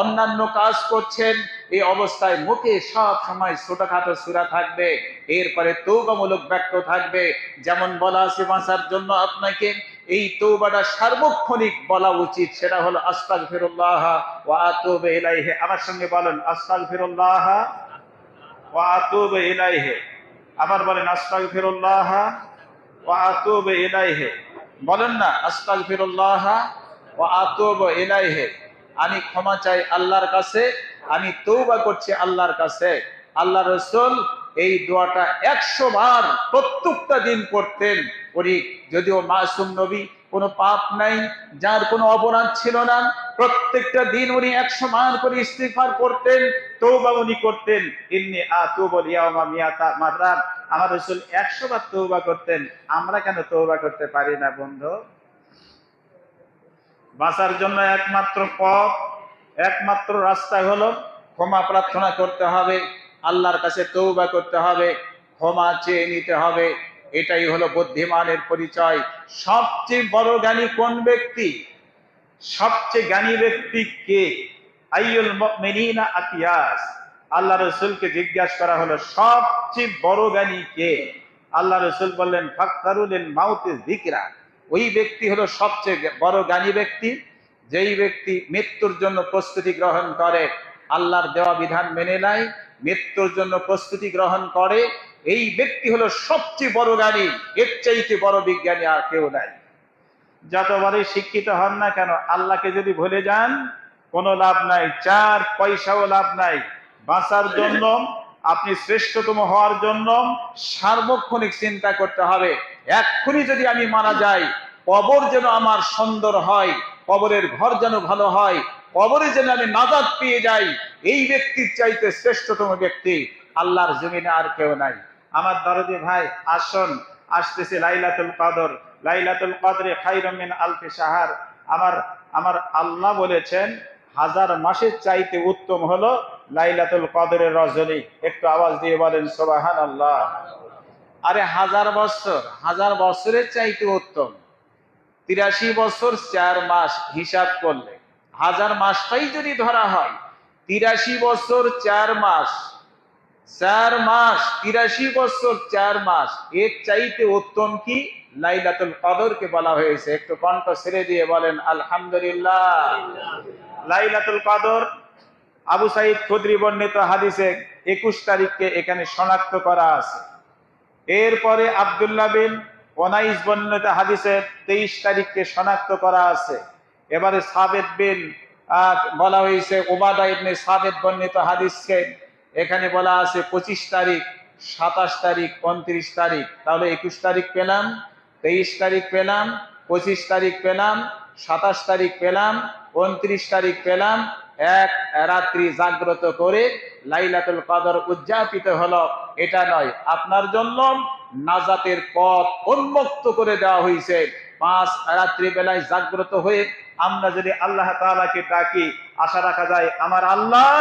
অন্যান্য কাজ করছেন, এই অবস্থায় মুখে সব সময় ছোটখাটো সূরা থাকবে, এরপরে তওবামূলক বাক্য থাকবে। যেমন বলা আছে বাঁচার জন্য আপনাকে এই তওবাটা সার্বক্ষণিক বলা উচিত, সেটা হলো আস্তাগফিরুল্লাহ ওয়া আতুবু ইলাইহি। আমার সঙ্গে বলেন আস্তাগফিরুল্লাহ ওয়া আতুবু ইলাইহি। আবার বলেন আস্তাগফিরুল্লাহ ওয়া আতুবু ইলাইহি। বলেন না আস্তাগফিরুল্লাহ ওয়া আতুবু ইলাইহি। আমি ক্ষমা চাই আল্লাহর কাছে, আমি তওবা করছি আল্লাহর কাছে। আল্লাহ রাসূল এই দোয়াটা 100 বার প্রত্যেকটা দিন করতেন। উনি যদিও মাসুম নবী, কোনো পাপ নাই, যার কোনো অপরাধ ছিল না, প্রত্যেকটা দিন উনি 100 বার করে ইস্তিগফার করতেন, তওবা উনি করতেন। ইন্নী আতুবুল ইয়াওমা মিয়াতা মাররা। আমার রাসূল 100 বার তওবা করতেন। আমরা কেন তওবা করতে পারি না বন্ধু? বাঁচার জন্য একমাত্র পথ, একমাত্র রাস্তা হলো ক্ষমা প্রার্থনা করতে হবে, আল্লাহর কাছে তওবা করতে হবে, ক্ষমা চেয়ে নিতে হবে। এটাই হলো বুদ্ধিমানের পরিচয়। সবচেয়ে বড় জ্ঞানী কোন ব্যক্তি? সবচেয়ে জ্ঞানী ব্যক্তি কে? আইয়ুল মুমিনিনা আতিয়াস। আল্লাহ রাসূলকে জিজ্ঞাসা করা হলো সবচেয়ে বড় জ্ঞানী কে? আল্লাহ রাসূল বললেন ফাকতারুল মাউতি যিকরা। ওই ব্যক্তি হলো সবচেয়ে বড় জ্ঞানী ব্যক্তি, যেই ব্যক্তি মৃত্যুর জন্য প্রস্তুতি গ্রহণ করে, আল্লাহর দেওয়া বিধান মেনে নেয়, মৃত্যুর জন্য প্রস্তুতি গ্রহণ করে, এই ব্যক্তি হলো সবচেয়ে বড় জ্ঞানী। এর চাইতে বড় বিজ্ঞানী আর কেউ নাই। যতবারই শিক্ষিত হন না কেন, আল্লাহকে যদি ভুলে যান, কোনো লাভ নাই, 4 পয়সাও লাভ নাই। বাঁচার জন্য, আপনি শ্রেষ্ঠতম হওয়ার জন্য সার্বক্ষণিক চিন্তা করতে হবে, এক্ষুনি যদি আমি মারা যাই, কবর যেন আমার সুন্দর হয়, কবরের ঘর যেন ভালো হয়, কবরে যেন আমি নাজাত পেয়ে যাই। এই ব্যক্তির চাইতে শ্রেষ্ঠতম ব্যক্তি আল্লাহর জমিনে আর কেউ নাই। আমার দরদি ভাই, আসুন, আসতেছে লাইলাতুল কদর। লাইলাতুল কদরে খায়রুম মিন আলফি শাহর। আমার আল্লাহ বলেছেন 1000 মাসের চাইতে উত্তম হলো লাইলাতুল কদরের রজনী। একটু আওয়াজ দিয়ে বলেন সুবহানাল্লাহ। আরে 1000 বছর, 1000 বছরের চাইতে উত্তম। 83 বছর 4 মাস হিসাব করলে 1000 মাসটাই যদি ধরা হয়, 83 বছর 4 মাস, 4 মাস 83 বছর 4 মাস, এর চাইতে উত্তম কি? লাইলাতুল কদরকে বলা হয়েছে। একটু কণ্ঠ ছেড়ে দিয়ে বলেন আলহামদুলিল্লাহ। লাইলাতুল কদর আবু সাঈদ খুদরি বর্ণিত হাদিসে 21 তারিখকে এখানে শনাক্ত করা আছে। এরপরে আব্দুল্লাহ বিন ওনাইস বর্ণিত হাদিসে 23 তারিখকে শনাক্ত করা আছে। এবারে সাবেত বিন বলা হয়েছে, উবাদা ইবনে সাবেত বর্ণিত হাদিসকে এখানে বলা আছে 25 তারিখ, 27 তারিখ, 29 তারিখ। তাহলে 21 তারিখ পেলাম, 23 তারিখ পেলাম, 25 তারিখ পেলাম, 27 তারিখ পেলাম, 29 তারিখ পেলাম। এক রাত্রি জাগ্রত করে লাইলাতুল কদর উদযাপিত হলো। এটা নয়, আপনার জন্য নাজাতের পথ উন্মুক্ত করে দেওয়া হয়েছে। 5 রাত্রি বেলায় জাগ্রত হয়ে আমরা যদি আল্লাহ তাআলাকে ডাকি, আশা রাখা যায় আমার আল্লাহ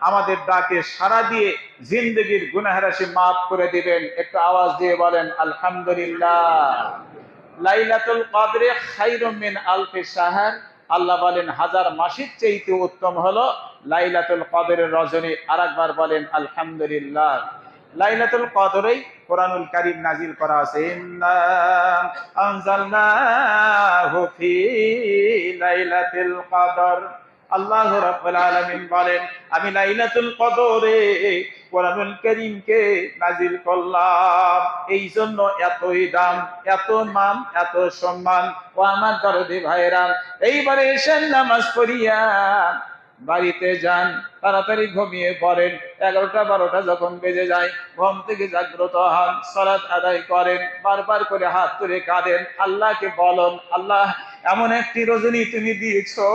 আমাদের ডাকে সাড়া দিয়ে জিন্দেগীর গুনাহ রাশি মাফ করে দিবেন। একটু আওয়াজ দিয়ে বলেন আলহামদুলিল্লাহ। লাইলাতুল কদরে খায়রুম মিন আলফি শাহর। আল্লাহ বলেন 1000 মাসের চাইতে উত্তম হলো লাইলাতুল কদরের রজনী। আরেকবার বলেন আলহামদুলিল্লাহ। লাইলাতুল কদরেই কোরআনুল কারীম নাজিল করা আছে, ইন্না আনজালনাহু ফি লাইলাতুল কদর। আল্লাহ রাব্বুল আলামিন বলেন, আমি লাইলাতুল কদরে কোরআনুল কারীমকে নাজিল করলাম। এই জন্য এতই দাম, এত মান, এত সম্মান। ও আমার দরদি ভাইরা, এইবারে এসেন নামাজ পড়িয়া বাড়িতে যান, তাড়াতাড়ি ঘুমিয়ে পড়েন। 11টা 12টা যখন বেজে যায়, ঘুম থেকে জাগ্রত হন, সালাত আদায় করেন, বারবার করে হাত তুলে কাঁদেন, আল্লাহকে বলুন, আল্লাহ এমন একটি রজনী তুমি দিয়েছো,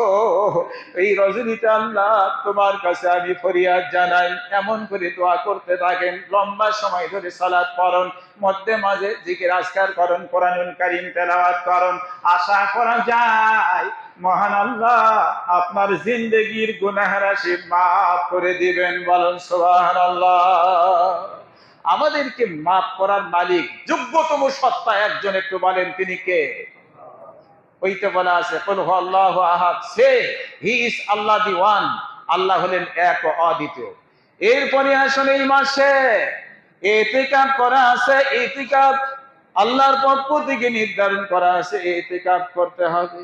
এই রজনীতে আল্লাহ তোমার কাছে আমি ফরিয়াদ জানাই। এমন করে দোয়া করতে থাকেন, লম্বা সময় ধরে সালাত পড়ুন, মধ্যে মাঝে জিকির আজকার করুন, কোরআনুল কারীম তেলাওয়াত করুন। আশা করা যায় মহান আল্লাহ আপনার জিন্দেগির গুনাহ রাশি মাফ করে দিবেন। বলুন সুবহানাল্লাহ। আমাদেরকে মাফ করার মালিক যোগ্যতম সত্তা একজন, একটু বলেন তিনি কে? ওইটা বলা আছে, কুল হুয়াল্লাহু আহাদ, সে he is Allah the one, আল্লাহ হলেন এক ও অদ্বিতীয়। এরপরে আসলে এই মাসে ইতিকাফ করা আছে। ইতিকাফ আল্লাহর পক্ষ থেকে নির্ধারণ করা আছে, ইতিকাফ করতে হবে।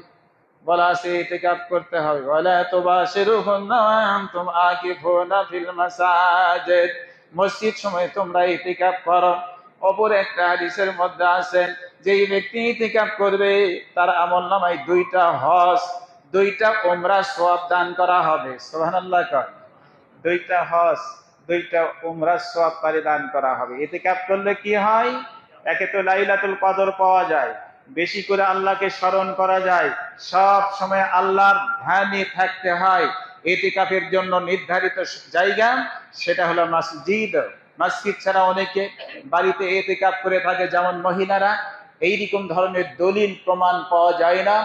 বলা আছে ইতিকাফ করতে হবে, ওয়ালা তুবাশিরুহুন্না ওয়া আনতুম আকিফুনা ফিল মাসাজিদ, মসজিদ সময় তোমরা ইতিকাফ করো। অপর একটা হাদিসের মধ্যে আছে, যেই ব্যক্তি ইতিকাফ করবে তার আমলনামায় 2টা হজ, 2টা উমরা সওয়াব দান করা হবে। সুবহানাল্লাহ। 2টা হজ, 2টা উমরা সওয়াব দান করা হবে। ইতিকাফ করলে কি হয়? একে তো লাইলাতুল কদর পাওয়া যায়, বেশি করে আল্লাহকে স্মরণ করা যায়, সব সময় আল্লাহর ধ্যানে থাকতে হয়। ইতিকাফের জন্য নির্ধারিত জায়গা সেটা হলো মসজিদ। মসজিদ ছাড়া অনেকে বাড়িতে ইতিকাফ করে থাকে, যেমন মহিলারা। এইরকম ধরনের দলিল প্রমাণ পাওয়া যায় না।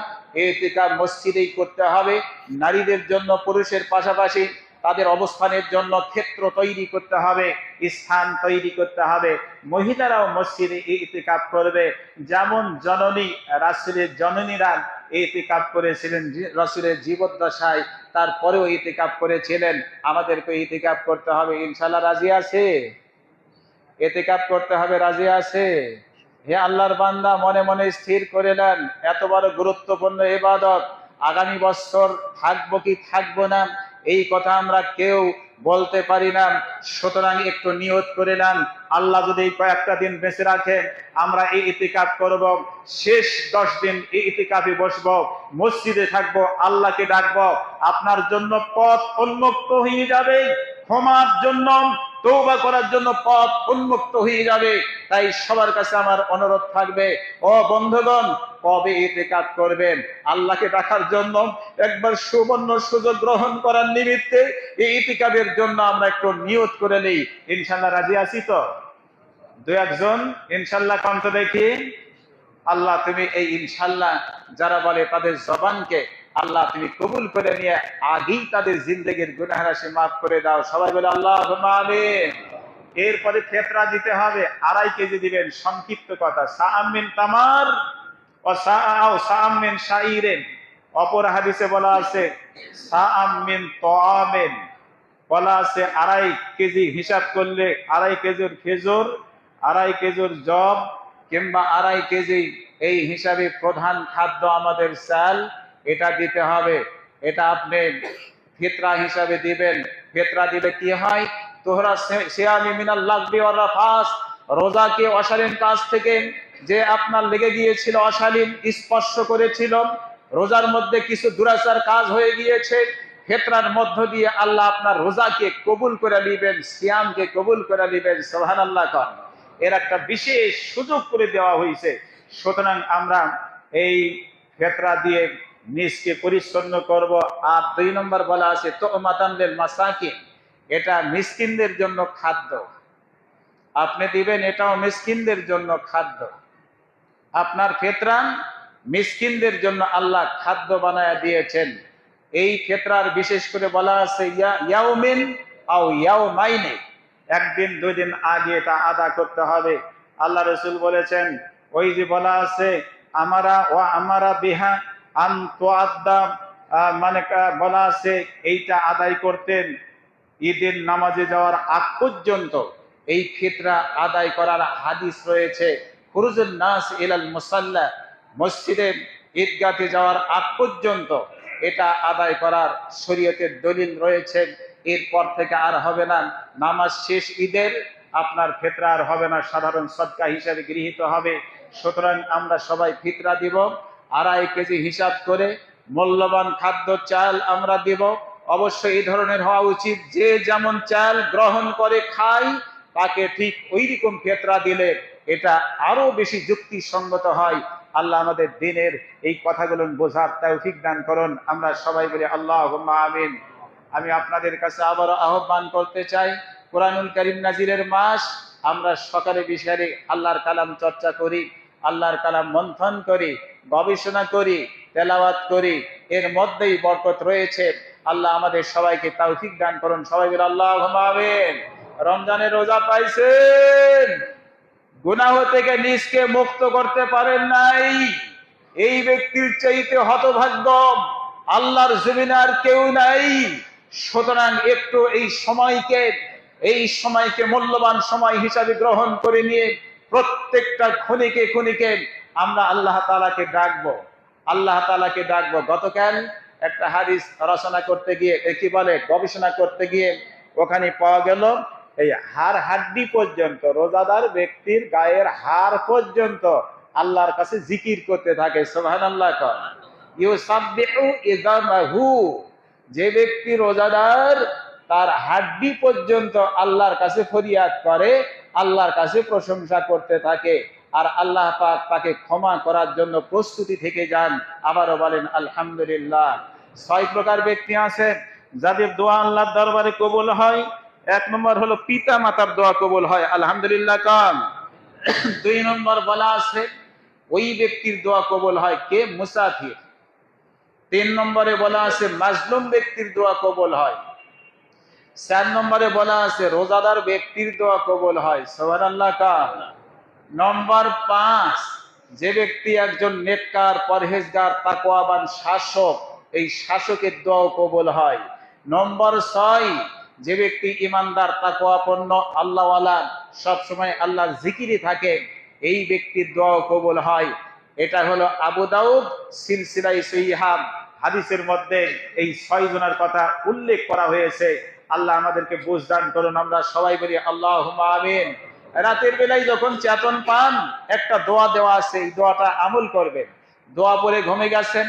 ইতিকাফ মসজিদেই করতে হবে। নারীদের জন্য পুরুষের পাশাপাশি তাদের অবস্থানের জন্য ক্ষেত্র তৈরি করতে হবে, স্থান তৈরি করতে হবে। মহিলারাও মসজিদে ইতিকাফ করবে, যেমন জননী রাসূলের জননীরা ইতিকাফ করেছিলেন রাসূলের জীবদ্দশায়, তারপরেও ইতিকাফ করেছিলেন। আমাদেরকে ইতিকাফ করতে হবে, ইনশাআল্লাহ। রাজি আছে? ইতিকাফ করতে হবে, রাজি আছে? হে আল্লাহর বান্দা, মনে মনে স্থির করে নেন, এত বড় গুরুত্বপূর্ণ ইবাদত আগামী বছর থাকবো কি থাকবো না এই কথা আমরা কেউ বলতে পারি না। সুতরাং একটু নিয়ত করে নেন, আল্লাহ যদি এই কয়েকটা দিন বেঁচে রাখেন, আমরা এই ইতিকাফ করব। শেষ 10 দিন এই ইতিকাফে বসবো, মসজিদে থাকবো, আল্লাহকে ডাকবো। আপনার জন্য পথ উন্মুক্ত হয়ে যাবে, ক্ষমার জন্য, তওবা করার জন্য পথ উন্মুক্ত হয়ে যাবে। তাই সবার কাছে আমার অনুরোধ থাকবে, ও বন্ধুগণ, কবে ইতিকাফ করবেন? আল্লাহকে ডাকার জন্য, একবার সুবর্ণ সুযোগ গ্রহণ করার নিমিত্তে এই ইতিকাফের জন্য আমরা একটু নিয়ত করে নেই। ইনশাআল্লাহ রাজি আছি তো? 2-1 ইনশাআল্লাহ কন্ত দেখি। আল্লাহ তুমি এই ইনশাআল্লাহ যারা বলে তাদের জবানকে আল্লাহ তুমি কবুল করে নিয়ে আগেই তাদের জিন্দেগির গুনাহ রাশি মাফ করে দাও। সবাই বলে আল্লাহুম্মা আমিন। এরপরে ফিতরা দিতে হবে, 2.5 কেজি দিবেন। সংক্ষিপ্ত কথা, সাআম মিন তামার ও সাআম মিন শাইরিন। অপর হাদিসে বলা আছে সাআম মিন তাআমিন, বলা আছে 2.5 কেজি হিসাব করলে 2.5 কেজির খেজুর, 2.5 কেজির জব, কিংবা 2.5 কেজি এই হিসাবে প্রধান খাদ্য আমাদের চাল, এটা দিতে হবে। এটা আপনি ফিতরা হিসাবে দিবেন। ফিতরা দিলে কি হয়? তোহরা সিয়ামি মিনাল লাগবি ওয়ার রাফাস, রোজাকে অশালীন কাজ থেকে যে আপনার লেগে গিয়েছিল, অশালীন স্পর্শ করেছিল, রোজার মধ্যে কিছু দুরাচার কাজ হয়ে গিয়েছে, ফিতরার মধ্য দিয়ে আল্লাহ আপনার রোজাকে কবুল করে নেবেন, সিয়ামকে কবুল করে নেবেন। সুবহানাল্লাহ। এর একটা বিশেষ সুযোগ করে দেওয়া হয়েছে। সুতরাং আমরা এই ফিতরা দিয়ে নিজকে পরিচ্ছন্ন করব। আর 2 নম্বর বলা আছে তুমাতান লিল মাসাকিন, এটা মিসকিনদের জন্য খাদ্য আপনি দিবেন, এটাও মিসকিনদের জন্য খাদ্য। আপনার ফিতরা মিসকিনদের জন্য আল্লাহ খাদ্য বানায়া দিয়েছেন। এই ফিতরার বিশেষ করে বলা আছে ইয়াউমিন আও ইয়াউমাইনি, 1 দিন 2 দিন আগে এটা আদা করতে হবে। আল্লাহ রাসূল বলেছেন, ওই যে বলা আছে আমারা বিহা আন তুআদ্দা, মানে বলা আছে এইটা আদায় করতেন ঈদের নামাজে যাওয়ার আগ পর্যন্ত। এই ফিতরা আদায় করার হাদিস রয়েছে, খুরুজুন নাস ইলাল মুসাল্লা, মসজিদে ঈদগাহে যাওয়ার আগ পর্যন্ত এটা আদায় করার শরীয়তের দলিল রয়েছে। এরপর থেকে আর হবে না নামাজ শেষ ঈদের আপনার ফিতরা আর হবে না, সাধারণ সদকা হিসাবে গৃহীত হবে। সুতরাং আমরা সবাই ফিতরা দিব, 2.5 কেজি হিসাব করে মূল্যবান খাদ্য চাল আমরা দিব। অবশ্যই এই ধরনের হওয়া উচিত, যে যেমন চাল গ্রহণ করে খায় তাকে ঠিক ওই রকম ফিতরা দিলে এটা আরো বেশি যুক্তিসঙ্গত হয়। আল্লাহ আমাদের দিনের এই কথাগুলো বোঝার তৌফিক দান করুন। আমরা সবাই বলি আল্লাহুম্মা আমিন। আমি আপনাদের কাছে আবারও আহ্বান করতে চাই, কোরআনুল কারীম নাজিলের মাস, আমরা সকালে বিকালে আল্লাহর কালাম চর্চা করি, আল্লাহর কালাম মন্থন করি, গবেষণা করি, তেলাওয়াত করি, এর মধ্যেই বরকত রয়েছে। আল্লাহ আমাদের সবাইকে তৌফিক দান করুন। সবাই বলি আল্লাহুম্মা আমিন। রমজানের রোজা পাইছেন, গুনাহ থেকে নিজকে মুক্ত করতে পারেন নাই, এই ব্যক্তির চাইতে হতভাগ্য আল্লাহর জমিনে আর কেউ নাই। সুতরাং একটু এই সময়কে মূল্যবান সময় হিসাবে গ্রহণ করে নিয়ে প্রত্যেকটা ক্ষণিকে ক্ষণিকে আমরা আল্লাহ তাআলাকে ডাকবো, আল্লাহ তাআলাকে ডাকবো। গতকাল একটা হাদিস রচনা করতে গিয়ে কি বলে গবেষণা করতে গিয়ে ওখানে পাওয়া গেল এই হাড় হাড্ডি পর্যন্ত, রোজাদার ব্যক্তির গায়ের হাড় পর্যন্ত আল্লাহর কাছে জিকির করতে থাকে। সুবহানাল্লাহ। ইউসাব্বিহু ইযামাহু, যে ব্যক্তি রোজাদার তার হাড্ডি পর্যন্ত আল্লাহর কাছে ফরিয়াদ করে, আল্লাহর কাছে প্রশংসা করতে থাকে, আর আল্লাহ পাক তাকে ক্ষমা করার জন্য প্রস্তুতি থেকে যান। আবারও বলেন আলহামদুলিল্লাহ। 6 প্রকার ব্যক্তি আছে যাদের দোয়া আল্লাহর দরবারে কবুল হয়। 1 নম্বর হলো পিতা মাতার দোয়া কবুল হয়, আলহামদুলিল্লাহ কাম। 2 নম্বর বলা আছে ওই ব্যক্তির দোয়া কবুল হয় কে? মুসাফির। 3 নম্বরে বলা আছে মাজলুম ব্যক্তির দোয়া কবুল হয়। 4 নম্বরে বলা আছে রোজাদার ব্যক্তির দোয়া কবুল হয়। সুবহানাল্লাহ কাম। নম্বর 5, যে ব্যক্তি একজন নেককার, পরহেজগার, তাকওয়াবান শাসক, এই শাসকের দোয়া কবুল হয়। নম্বর 6, যে ব্যক্তি ইমানদার, তাকওয়াপূর্ণ, আল্লাহওয়ালা, সব সময় আল্লাহর জিকিরে থাকে, এই ব্যক্তির দোয়া কবুল হয়। এটা হলো আবু দাউদ সিলসিলাই সহিহা হাদিসের মধ্যে এই 6 জনের কথা উল্লেখ করা হয়েছে। আল্লাহ আমাদেরকে বুঝদান করুন। আমরা সবাই বলি আল্লাহুম্মা আমিন। রাতের বেলায় যখন চেতন পান, একটা দোয়া দেওয়া আছে, এই দোয়াটা আমল করবেন। দোয়া পড়ে ঘুমে গেছেন,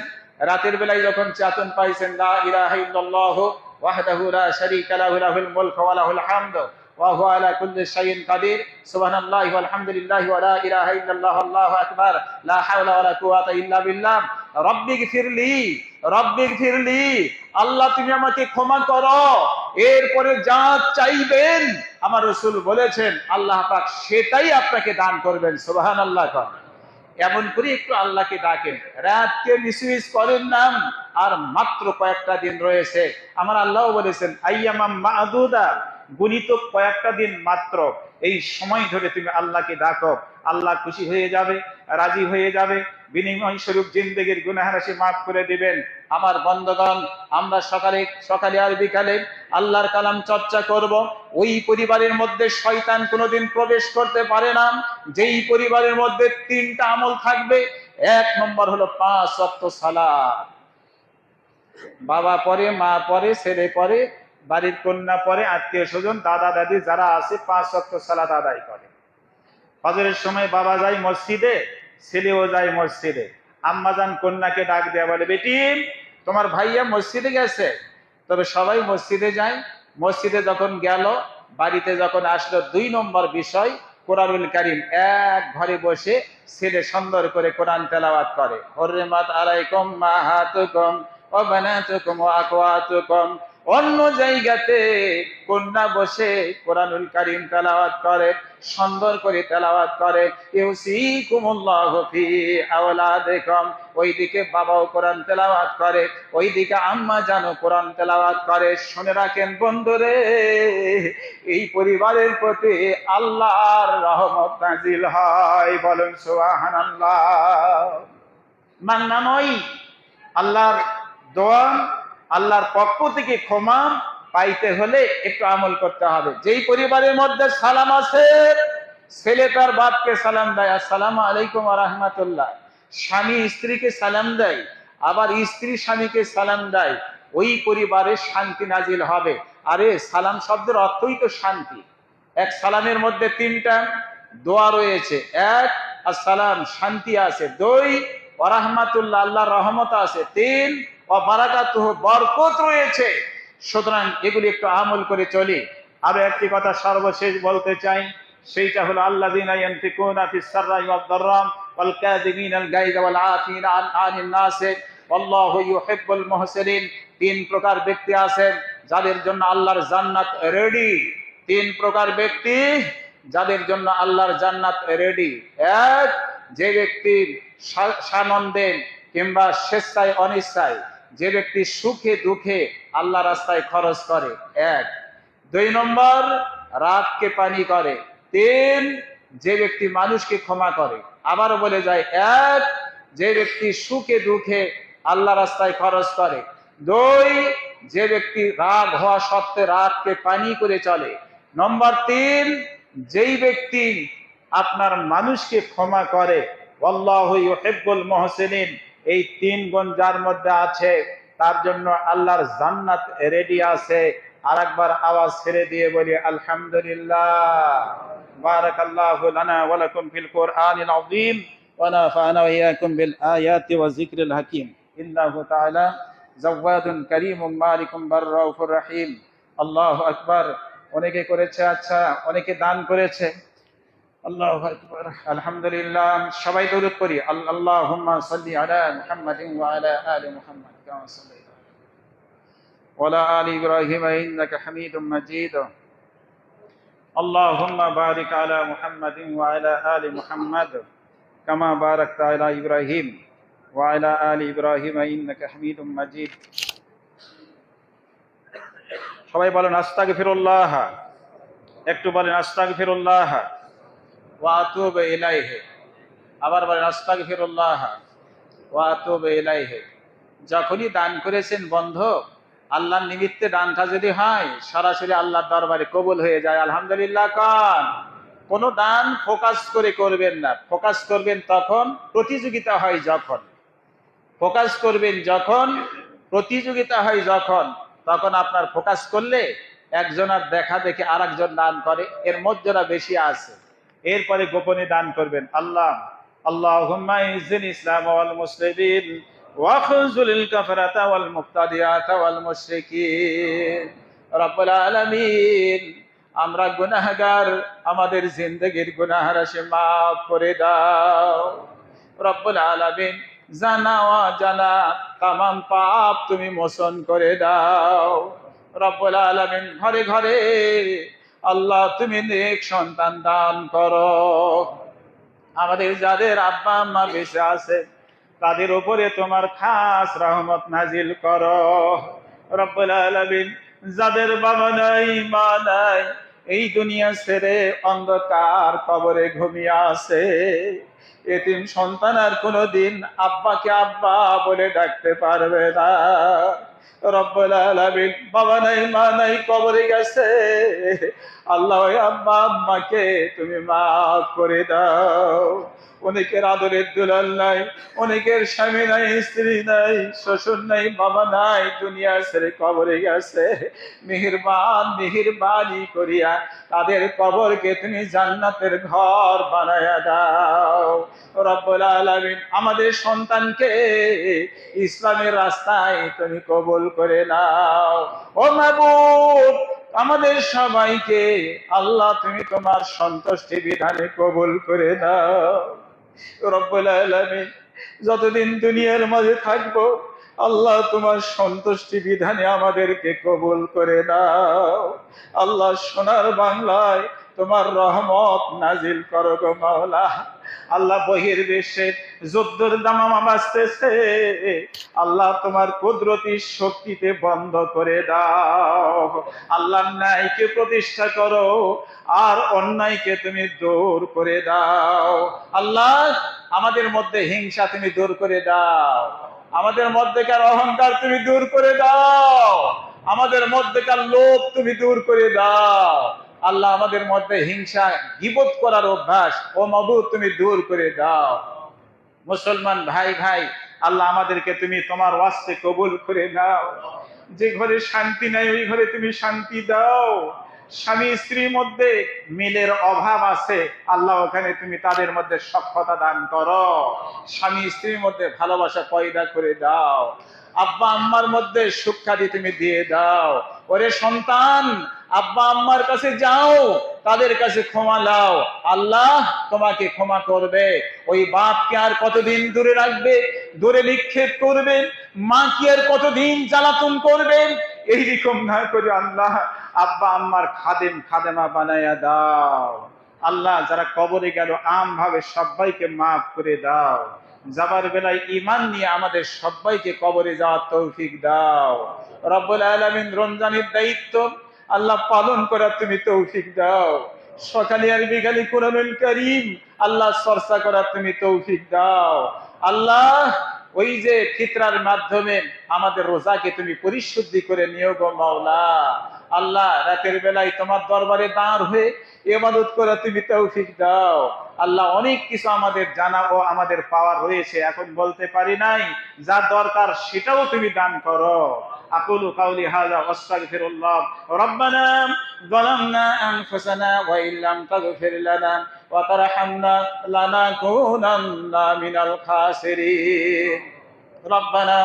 রাতের বেলায় যখন চেতন পাইছেন, লা ইলাহা ইল্লাল্লাহু ওয়াহদাহু লা শারীকা লাহু লাহুল মুলকু ওয়া লাহুল হামদু ওয়া হুয়া আলা কুল্লি শাইইন কাদির, সুবহানাল্লাহি ওয়াল হামদুলিল্লাহি ওয়া লা ইলাহা ইল্লাল্লাহু আল্লাহু আকবার, লা হাওলা ওয়া লা কুওয়াতা ইল্লা বিল্লাহ, রব্বিগফিরলি রব্বিগফিরলি, আল্লাহ তুমি আমাকে ক্ষমা করো। এরপরে যা চাইবেন আমার রাসূল বলেছেন আল্লাহ পাক সেটাই আপনাকে দান করবেন। সুবহানাল্লাহ। এমন করে একটু আল্লাহকে ডাকেন, রাতকে মিসইউজ করেন না। আর মাত্র কয়েকটা দিন রয়েছে, আমার আল্লাহ বলেছেন আইয়ামাম মা'দুদা, গণিত কয়েকটা দিন মাত্র। এই সময় ধরে তুমি আল্লাহকে ডাকো, আল্লাহ খুশি হয়ে যাবে, রাজি হয়ে যাবে, বিনিময় স্বরূপ জিন্দেগির গুনাহ রাশি মাফ করে দিবেন। আমার বন্ধগণ, আমরা সকালে আর বিকালে আল্লাহর কালাম চর্চা করব। ওই পরিবারের মধ্যে শয়তান কোনোদিন প্রবেশ করতে পারে না যেই পরিবারের মধ্যে 3টা আমল থাকবে। 1 নম্বর হলো 5 ওয়াক্ত সালাত। বাবা পড়ে, মা পড়ে, ছেলে পড়ে, বাড়ির কন্যা পড়ে, আত্মীয় স্বজন, দাদা দাদি যারা আছে 5 ওয়াক্ত সালাত আদায় করে। ফজরের সময় বাবা যায় মসজিদে, ছেলেও যায় মসজিদে। আম্মাজান কন্যাকে ডাক দেয়া বলে, বেটি তোমার ভাইয়া মসজিদে গেছে। তবে সবাই মসজিদে যায়। মসজিদে যখন গেল, বাড়িতে যখন আসলো, 2 নম্বর বিষয় কোরআনুল কারীম এক ঘরে বসে ছেলে সুন্দর করে কোরআন তেলাওয়াত করে। হুররিমাত আলাইকুম মাহাতুকুম ওয়া বানাতুকুম ওয়া আখওয়াতুকুম। অন্য জায়গাতে কন্যা বসে কোরআনুল কারীম তেলাওয়াত করে, সুন্দর করে তেলাওয়াত করে। ইউসিকুমুল্লাহু ফি আওলাদিকুম, ওইদিকে বাবাও কোরআন তেলাওয়াত করে, ওইদিকে আম্মা জানো কোরআন তেলাওয়াত করে। শুনে রাখেন বন্ধুরে, এই পরিবারের প্রতি আল্লাহর রহমত নাজিল হয়। বলেন সুবহানাল্লাহ। মান্না নয়, আল্লাহর দোয়া, আল্লাহর পক্ষ থেকে ক্ষমা পাইতে হলে একটু আমল করতে হবে। যেই পরিবারের মধ্যে সালাম আছে, ছেলে তার বাপকে সালাম দেয়, আসসালামু আলাইকুম ওয়া রাহমাতুল্লাহ। স্বামী স্ত্রীকে সালাম দেয়, আবার স্ত্রী স্বামীকে সালাম দেয়, ওই পরিবারে শান্তি নাজিল হবে। আরে সালাম শব্দের অর্থই তো শান্তি। এক সালামের মধ্যে তিনটা দোয়া রয়েছে। এক, আসসালাম, শান্তি আছে। দুই, ওয়ারাহমাতুল্লাহ, আল্লাহর রহমত আছে। তিন, ওয়া বারাকাতুহু, বরকত রয়েছে। সুতরাং এগুলি একটু আমল করে চলি। আরো একটি কথা সর্বশেষ বলতে চাই, সেইটা হলো আল্লাযীনা ইয়ানফিকুনা ফিস সাররাই ওয়াদ দাররা ওয়াল কাযিমিনাল গায়যা ওয়াল আফিনা আনিন নাস আল্লাহু ইউহিব্বুল মুহসিনিন। তিন প্রকার ব্যক্তি আছেন যাদের জন্য আল্লাহর জান্নাত রেডি। তিন প্রকার ব্যক্তি যাদের জন্য আল্লাহর জান্নাত রেডি। এক, যে ব্যক্তি সানন্দে কিংবা স্বেচ্ছায় অনিচ্ছায়, যে ব্যক্তি সুখে দুঃখে আল্লাহ রাস্তায় খরচ করে। এক। দুই নম্বর, রাতকে পানি করে। তিন, যে ব্যক্তি মানুষকে ক্ষমা করে। আবারও বলে যায়, এক, যে ব্যক্তি সুখে দুঃখে আল্লাহ রাস্তায় খরচ করে। দুই, যে ব্যক্তি রাগ হওয়া সত্ত্বে রাগকে পানি করে চলে। নম্বর তিন, যেই ব্যক্তি আপনার মানুষকে ক্ষমা করে। আল্লাহু ইউহিব্বুল মুহসিনিন। এই তিন গুণ যার মধ্যে আছে তার জন্য আল্লাহর জান্নাত রেডি আছে। আরেকবার আওয়াজ ছেড়ে দিয়ে বলি আলহামদুলিল্লাহ। বারাকাল্লাহু লানা ওয়া লাকুম ফিল কুরআনিল আযীম ওয়া নাফা'না ওয়া ইয়্যাকুম বিল আয়াতি ওয়া যিকরিল হাকীম। ইন্নাহু তাআলা জাওয়াদুন কারীমুম মালিকুম বাররাউফুর রহিম। আল্লাহু আকবার। অনেকে করেছে, আচ্ছা, অনেকে দান করেছে। আল্লাহু আকবার, আলহামদুলিল্লাহ। সবাই দরুদ পড়ি। আল্লাহুম্মা সাল্লি আলা মুহাম্মাদিন ওয়া আলা আলি মুহাম্মাদ কামা সাল্লাইতা ওয়া আলা আলি ইব্রাহিম ইন্নাকা হামিদুম মাজিদ। আল্লাহুম্মা বারিক আলা মুহাম্মাদিন ওয়া আলা আলি মুহাম্মাদ কামা বারাকতা আলা ইব্রাহিম ওয়া আলা আলি ইব্রাহিম ইন্নাকা হামিদুম মাজিদ। সবাই বলেন আস্তাগফিরুল্লাহ। একটু বলেন আস্তাগফিরুল্লাহ ওয়া আতুবু ইলাইহি। আবার বলেন আস্তাগফিরুল্লাহ ওয়া আতুবু ইলাইহি। যখনই দান করেছেন বন্ধু, আল্লাহর নিমিত্তে দানটা যদি হয়, সরাসরি আল্লাহর দরবারে কবুল হয়ে যায়। আলহামদুলিল্লাহ কান। কোনো দান ফোকাস করে করবেন না। ফোকাস করবেন তখন প্রতিযোগিতা হয় যখন। ফোকাস করবেন যখন প্রতিযোগিতা হয় যখন, তখন আপনার ফোকাস করলে একজনের দেখা দেখে আরেকজন দান করে, এর মর্যাদা বেশি আছে। এরপরে গোপনে দান করবেন। আল্লাহুম্মা ইজ্জিল ইসলাম ওয়াল মুসলিমিন ওয়া খুযুলিল কাফারাতা ওয়াল মুবতাদিআতা ওয়াল মুশরিকিন। রব্বুল আলামিন, আমরা গুনাহগার, আমাদের জিন্দেগীর গুনাহ রাশি মাফ করে দাও। রব্বুল আলামিন, জানা অজানা তামাম পাপ তুমি মোচন করে দাও। রব্বুল আলামিন, ঘরে ঘরে আল্লাহ তুমি নেক সন্তান দান করো। আমাদের যাদের আব্বা আম্মা বেঁচে আছে তাদের উপরে তোমার খাস রহমত নাজিল করো। রব্বুল আলামিন, যাদের বাবা নাই মা নাই, এই দুনিয়া ছেড়ে অন্ধকার কবরে ঘুমিয়ে আছে, এতিম সন্তান আর কোনোদিন আব্বাকে আব্বা বলে ডাকতে পারবে না। রব্বুল আলামিন, বাবা নাই মা নাই, কবরে গেছে, আল্লাহ ওই আব্বা আম্মাকে তুমি মাফ করে দাও। অনেকের আদরের দুলাল নাই, অনেকের স্বামী নাই, স্ত্রী নাই, শ্বশুর নাই, বাবা নাই, দুনিয়া ছেড়ে কবরে গেছে। মেহেরবানি করিয়া তাদের কবরকে তুমি জান্নাতের ঘর বানায়া দাও। রব্বুল আলামিন, আমাদের সন্তানকে ইসলামের রাস্তায় তুমি কবুল করে নাও। ও মাবুদ, আমাদের সবাইকে আল্লাহ তুমি তোমার সন্তুষ্টি বিধানে কবুল করে দাও। রব্বুল আলামিন, যতদিন দুনিয়ার মাঝে থাকবো, আল্লাহ তোমার সন্তুষ্টি বিধানে আমাদেরকে কবুল করে দাও। আল্লাহ, সোনার বাংলায় তোমার রহমত নাজিল করো গো মাওলা। আল্লাহ, বহির্বিশ্বে যুদ্ধের দামামা বাজতেছে, আল্লাহ তোমার কুদরতি শক্তিতে বন্ধ করে দাও। আল্লাহ, ন্যায়কে প্রতিষ্ঠা করো আর অন্যায়কে তুমি দূর করে দাও। আল্লাহ, আমাদের মধ্যে হিংসা তুমি দূর করে দাও। আমাদের মধ্যেকার অহংকার তুমি দূর করে দাও। আমাদের মধ্যেকার লোভ তুমি দূর করে দাও। আল্লাহ, আমাদের মধ্যে হিংসা গীবত করার অভ্যাস ও মাবুদ তুমি দূর করে দাও। মুসলমান ভাই ভাই আল্লাহ আমাদেরকে তুমি তোমার ওয়াস্তে কবুল করে নাও। যে ঘরে শান্তি নাই ওই ঘরে তুমি শান্তি দাও। স্বামী স্ত্রীর মধ্যে মিলের অভাব আছে, আল্লাহ ওখানে তুমি তাদের মধ্যে সখ্যতা দান করো। স্বামী স্ত্রীর মধ্যে ভালোবাসা পয়দা করে দাও। আব্বা আম্মার মধ্যে সুখ্যাতি তুমি দিয়ে দাও। ওরে সন্তান, আব্বা আম্মার কাছে যাও, তাদের কাছে ক্ষমা লাও, আল্লাহ তোমাকে ক্ষমা করবে। ওই বাপকে আর কতদিন দূরে রাখবে, দূরে নিক্ষেপ করবেন? মা কি আর কতদিন জ্বালাতন করবেন? এইরকম না করে আল্লাহ আব্বা আম্মার খাদেম খাদেমা বানাইয়া দাও। আল্লাহ যারা কবরে গেল আম ভাবে সবাইকে মাফ করে দাও। যাবার বেলায় ঈমান নিয়ে আমাদের সবাইকে কবরে যাওয়ার তৌফিক দাও। রব্বুল আলামিন রমজানের দায়িত্ব আল্লাহ পালন করার তুমি তৌফিক দাও। সকালে আর বিকালে কোরআনুল কারীম আল্লাহ চর্চা করার তুমি তৌফিক দাও। আল্লাহ ওই যে ফিতরার মাধ্যমে আমাদের রোজাকে তুমি পরিশুদ্ধি করে নিও গো মাওলা। আল্লাহ রাতের বেলায় তোমার দরবারে দাঁড় হয়ে ইবাদত করা তুমি তৌফিক দাও। আল্লাহ অনেক কিছু আমাদের জানা ও আমাদের পাওয়ার রয়েছে, এখন বলতে পারি নাই, যা দরকার সেটাও তুমি দান করো। আকুলু কাউলি হাযা ওয়াস্তাগফিরুল্লাহ। রব্বানা যালামনা আনফুসানা ওয়া ইল্লাম তাগফির লানা ওয়া তারহামনা লানাকুনান্না মিনাল খাসিরিন। ربنا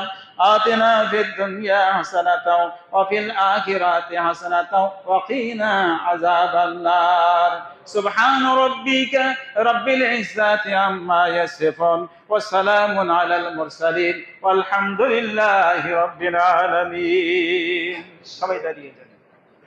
آتنا في الدنيا حسنة وفي الآخرة حسنة وقنا عذاب النار سبحان ربك رب العزة عما يصفون وسلام على المرسلين والحمد لله رب العالمين.